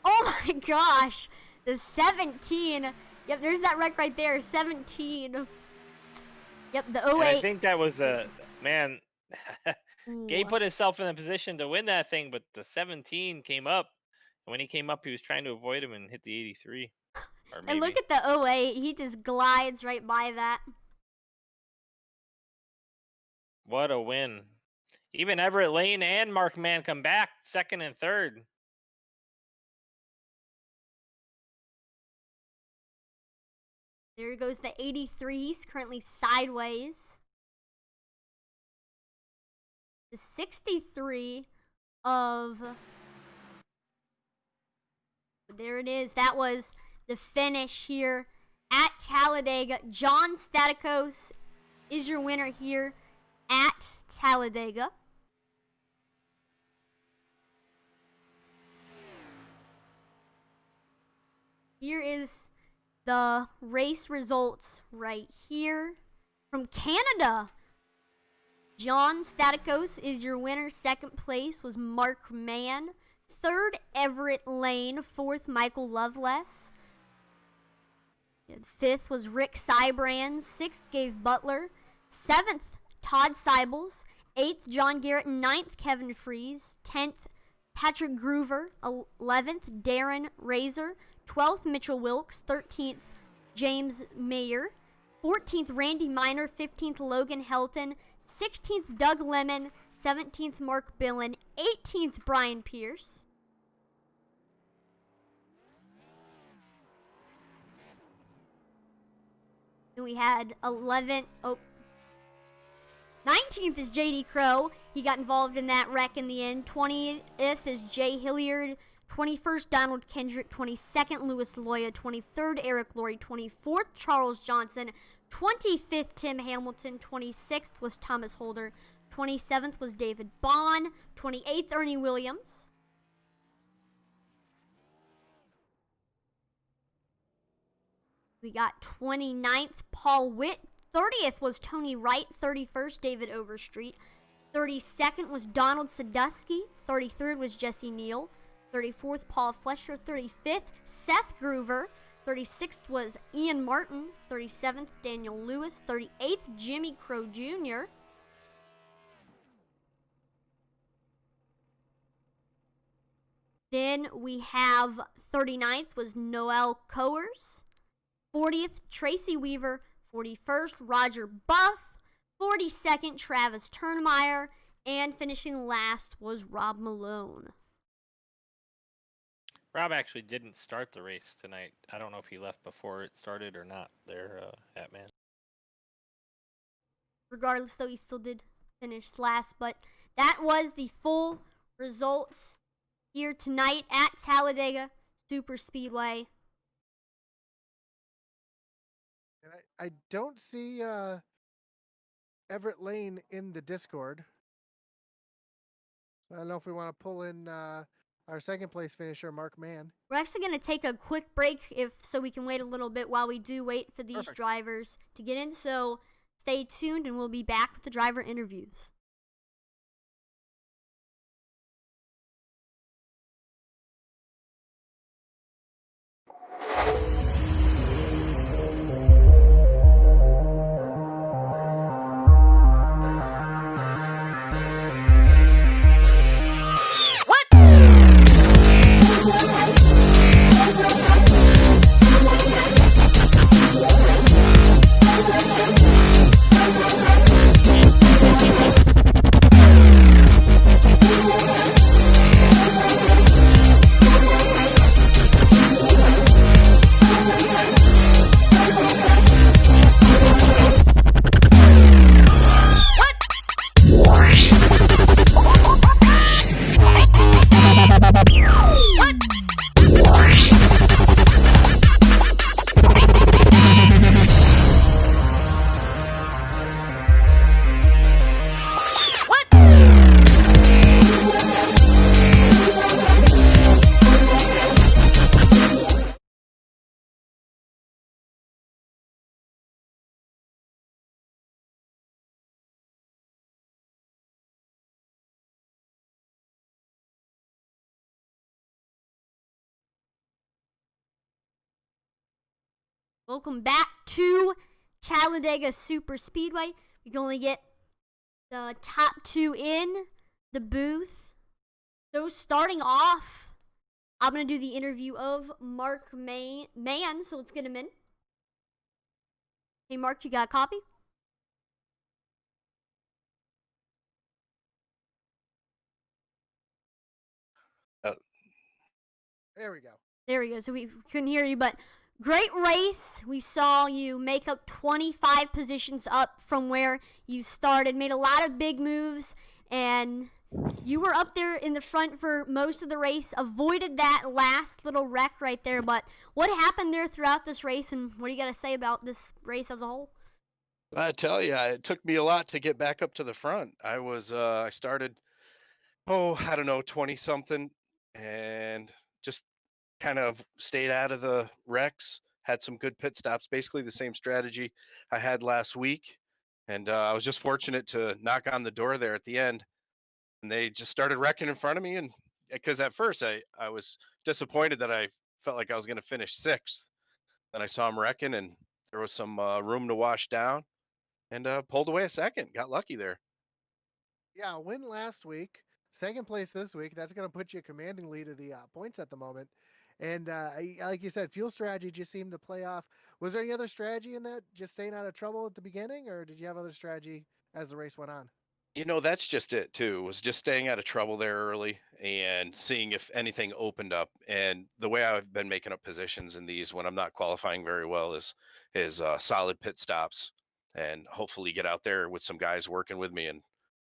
Oh my gosh. The 17. Yep, there's that wreck right there. 17. Yep, the 08. And I think that was man. Gabe put himself in a position to win that thing, but the 17 came up. And when he came up, he was trying to avoid him and hit the 83. Or maybe. And look at the 08. He just glides right by that. What a win. Even Everett Lane and Mark Mann come back 2nd and 3rd. There goes the 83. He's currently sideways. The 63 of... There it is. That was the finish here at Talladega. John Statikos is your winner here at Talladega. Here is the race results right here from Canada. John Statikos is your winner. 2nd place was Mark Mann. 3rd, Everett Lane. 4th, Michael Loveless. 5th was Rick Sybrands. 6th, Gabe Butler. 7th, Todd Seibels. 8th, John Garrett. 9th, Kevin Fries. 10th, Patrick Groover. 11th, Darren Razor. 12th, Mitchell Wilkes. 13th, James Mayer. 14th, Randy Miner. 15th, Logan Helton. 16th, Doug Lemon. 17th, Mark Billen. 18th, Brian Pierce. Then we had 19th is JD Crow. He got involved in that wreck in the end. 20th is Jay Hilliard. 21st, Donald Kendrick. 22nd, Louis Loya. 23rd, Eric Laurie. 24th, Charles Johnson. 25th, Tim Hamilton. 26th was Thomas Holder. 27th was David Bond. 28th, Ernie Williams. We got 29th, Paul Witt. 30th was Tony Wright. 31st, David Overstreet. 32nd was Donald Sadusky. 33rd was Jesse Neal. 34th, Paul Flesher. 35th, Seth Groover. 36th was Ian Martin. 37th, Daniel Lewis. 38th, Jimmy Crow Jr. Then we have 39th was Noel Coers. 40th, Tracy Weaver. 41st, Roger Buff. 42nd, Travis Turnmeyer. And finishing last was Rob Malone. Rob actually didn't start the race tonight. I don't know if he left before it started or not there, Hatman. Regardless, though, he still did finish last. But that was the full results here tonight at Talladega Superspeedway. And I don't see Everett Lane in the Discord. So I don't know if we want to pull in our second place finisher, Mark Mann. We're actually going to take a quick break so we can wait a little bit while we do wait for these Perfect. drivers to get in. So stay tuned and we'll be back with the driver interviews. Welcome back to Talladega Superspeedway. We can only get the top two in the booth. So starting off, I'm going to do the interview of Mark Mann, so let's get him in. Hey Mark, you got a copy? There we go. There we go. So we couldn't hear you, but great race. We saw you make up 25 positions up from where you started, made a lot of big moves, and you were up there in the front for most of the race, avoided that last little wreck right there. But what happened there throughout this race, and what do you got to say about this race as a whole? I tell you, it took me a lot to get back up to the front. I started, I don't know, 20 something, and just kind of stayed out of the wrecks, had some good pit stops, basically the same strategy I had last week. And I was just fortunate to knock on the door there at the end, and they just started wrecking in front of me. And because at first I was disappointed that I felt like I was going to finish sixth. Then I saw them wrecking, and there was some room to wash down, and pulled away a second. Got lucky there. Yeah, win last week, second place this week. That's going to put you a commanding lead of the points at the moment. And like you said, fuel strategy just seemed to play off. Was there any other strategy in that, just staying out of trouble at the beginning, or did you have other strategy as the race went on? That's just it too. Was just staying out of trouble there early and seeing if anything opened up. And the way I've been making up positions in these when I'm not qualifying very well is solid pit stops, and hopefully get out there with some guys working with me and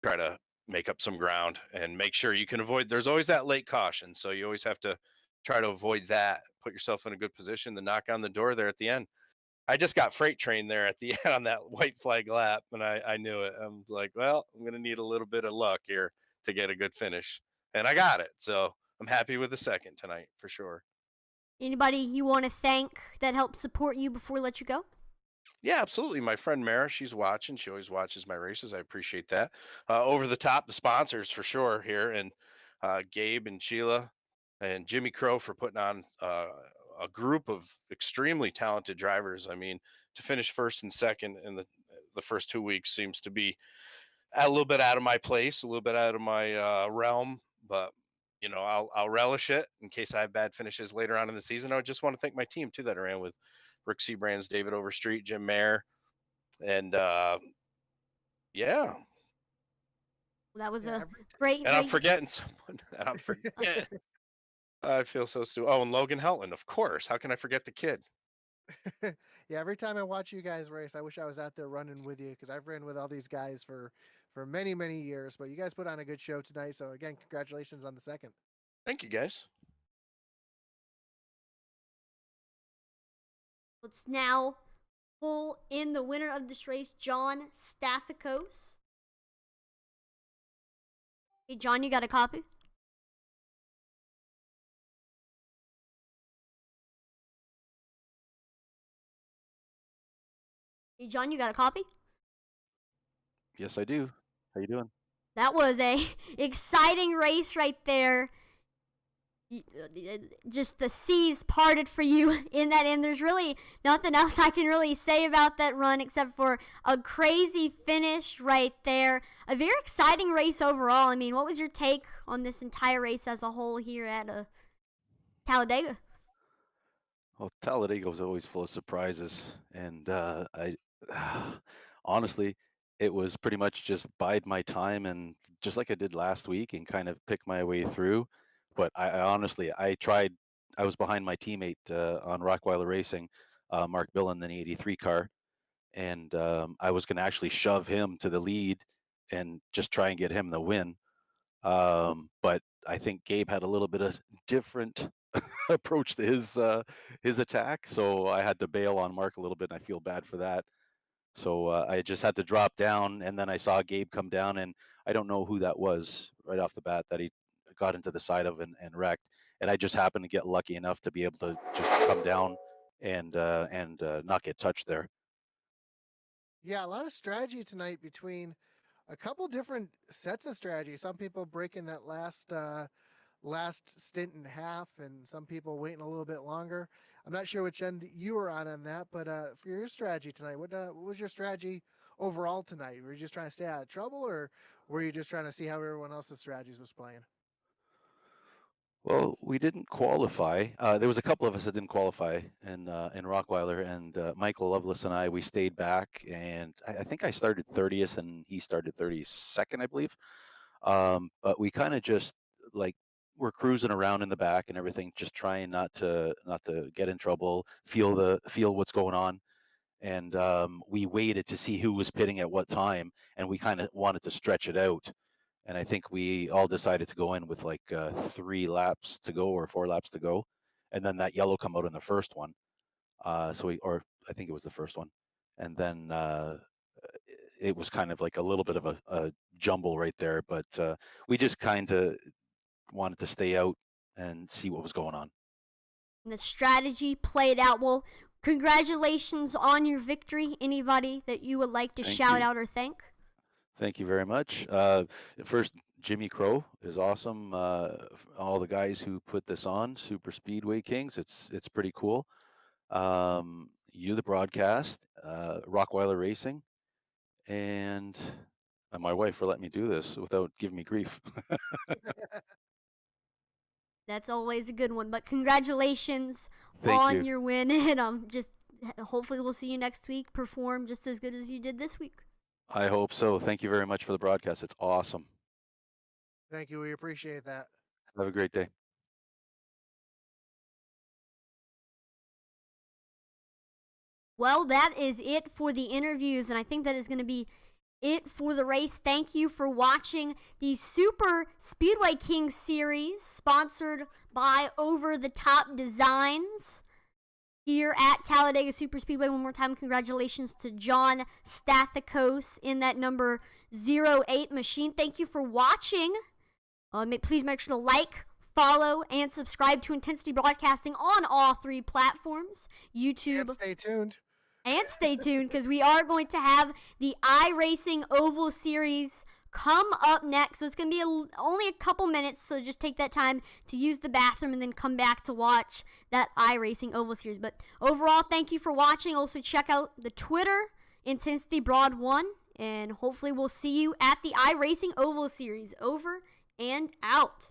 try to make up some ground and make sure you can avoid. There's always that late caution, so you always have to try to avoid that. Put yourself in a good position to knock on the door there at the end. I just got freight trained there at the end on that white flag lap, and I knew it. I'm like, well, I'm gonna need a little bit of luck here to get a good finish, and I got it. So I'm happy with the second tonight for sure. Anybody you want to thank that helped support you before we let you go? Yeah, absolutely. My friend Mara, she's watching. She always watches my races. I appreciate that. Over the top, the sponsors for sure here, and Gabe and Sheila and Jimmy Crow for putting on a group of extremely talented drivers. I mean, to finish first and second in the first 2 weeks seems to be a little bit out of my place, a little bit out of my realm, but I'll relish it in case I have bad finishes later on in the season. I just want to thank my team too that I ran with Rick Seabrands, David Overstreet, Jim Mayer, and yeah, That was Yeah, a every great and I'm race. forgetting someone. And I'm forgetting. I feel so stupid. Oh, and Logan Heltland, of course. How can I forget the kid? Yeah, every time I watch you guys race, I wish I was out there running with you because I've ran with all these guys for many many years. But you guys put on a good show tonight, so again, congratulations on the second. Thank you, guys. Let's now pull in the winner of this race, John Stathakos. Hey, John, you got a copy? Hey, John, you got a copy? Yes, I do. How you doing? That was a exciting race right there. Just the seas parted for you in that end. There's really nothing else I can really say about that run except for a crazy finish right there. A very exciting race overall. I mean, what was your take on this entire race as a whole here at Talladega? Well, Talladega was always full of surprises, and I honestly, it was pretty much just bide my time and just like I did last week and kind of pick my way through. But I honestly, I tried. I was behind my teammate on Rockweiler Racing, Mark Billen, in the 83 car, and I was going to actually shove him to the lead and just try and get him the win. But I think Gabe had a little bit of different approach to his attack, so I had to bail on Mark a little bit, and I feel bad for that. So I just had to drop down, and then I saw Gabe come down, and I don't know who that was right off the bat that he got into the side of and wrecked, and I just happened to get lucky enough to be able to just come down and not get touched there. Yeah, a lot of strategy tonight between a couple different sets of strategy. Some people breaking that last stint in half, and some people waiting a little bit longer. I'm not sure which end you were on that, but for your strategy tonight, what was your strategy overall tonight? Were you just trying to stay out of trouble, or were you just trying to see how everyone else's strategies was playing? Well, we didn't qualify. There was a couple of us that didn't qualify in Rockweiler, and Michael Lovelace and I, we stayed back, and I think I started 30th and he started 32nd, I believe. But we kind of just like we're cruising around in the back and everything, just trying not to get in trouble, feel what's going on, and we waited to see who was pitting at what time, and we kind of wanted to stretch it out, and I think we all decided to go in with like 3 laps to go or 4 laps to go, and then that yellow come out in the first one. Or I think it was the first one, and then it was kind of like a little bit of a jumble right there. But we just kind of wanted to stay out and see what was going on. And the strategy played out. Well, congratulations on your victory. Anybody that you would like to Thank shout you. out or thank? Thank you very much. First, Jimmy Crow is awesome. All the guys who put this on, Superspeedway Kings, it's pretty cool. You, the broadcast, Rockweiler Racing, and my wife for letting me do this without giving me grief. That's always a good one. But congratulations Thank on you. your win, and just hopefully we'll see you next week perform just as good as you did this week. I hope so. Thank you very much for the broadcast. It's awesome. Thank you. We appreciate that. Have a great day. Well, that is it for the interviews, and I think that is going to be it for the race. Thank you for watching the Super Speedway King series, sponsored by Over the Top Designs here at Talladega Super Speedway. One more time, congratulations to John Stathakos in that number 08 machine. Thank you for watching. Please make sure to like, follow, and subscribe to Intensity Broadcasting on all 3 platforms, YouTube. And stay tuned. And stay tuned, because we are going to have the iRacing Oval Series come up next. So it's going to be only a couple minutes, so just take that time to use the bathroom and then come back to watch that iRacing Oval Series. But overall, thank you for watching. Also, check out the Twitter, Intensity Broad 1, and hopefully we'll see you at the iRacing Oval Series. Over and out.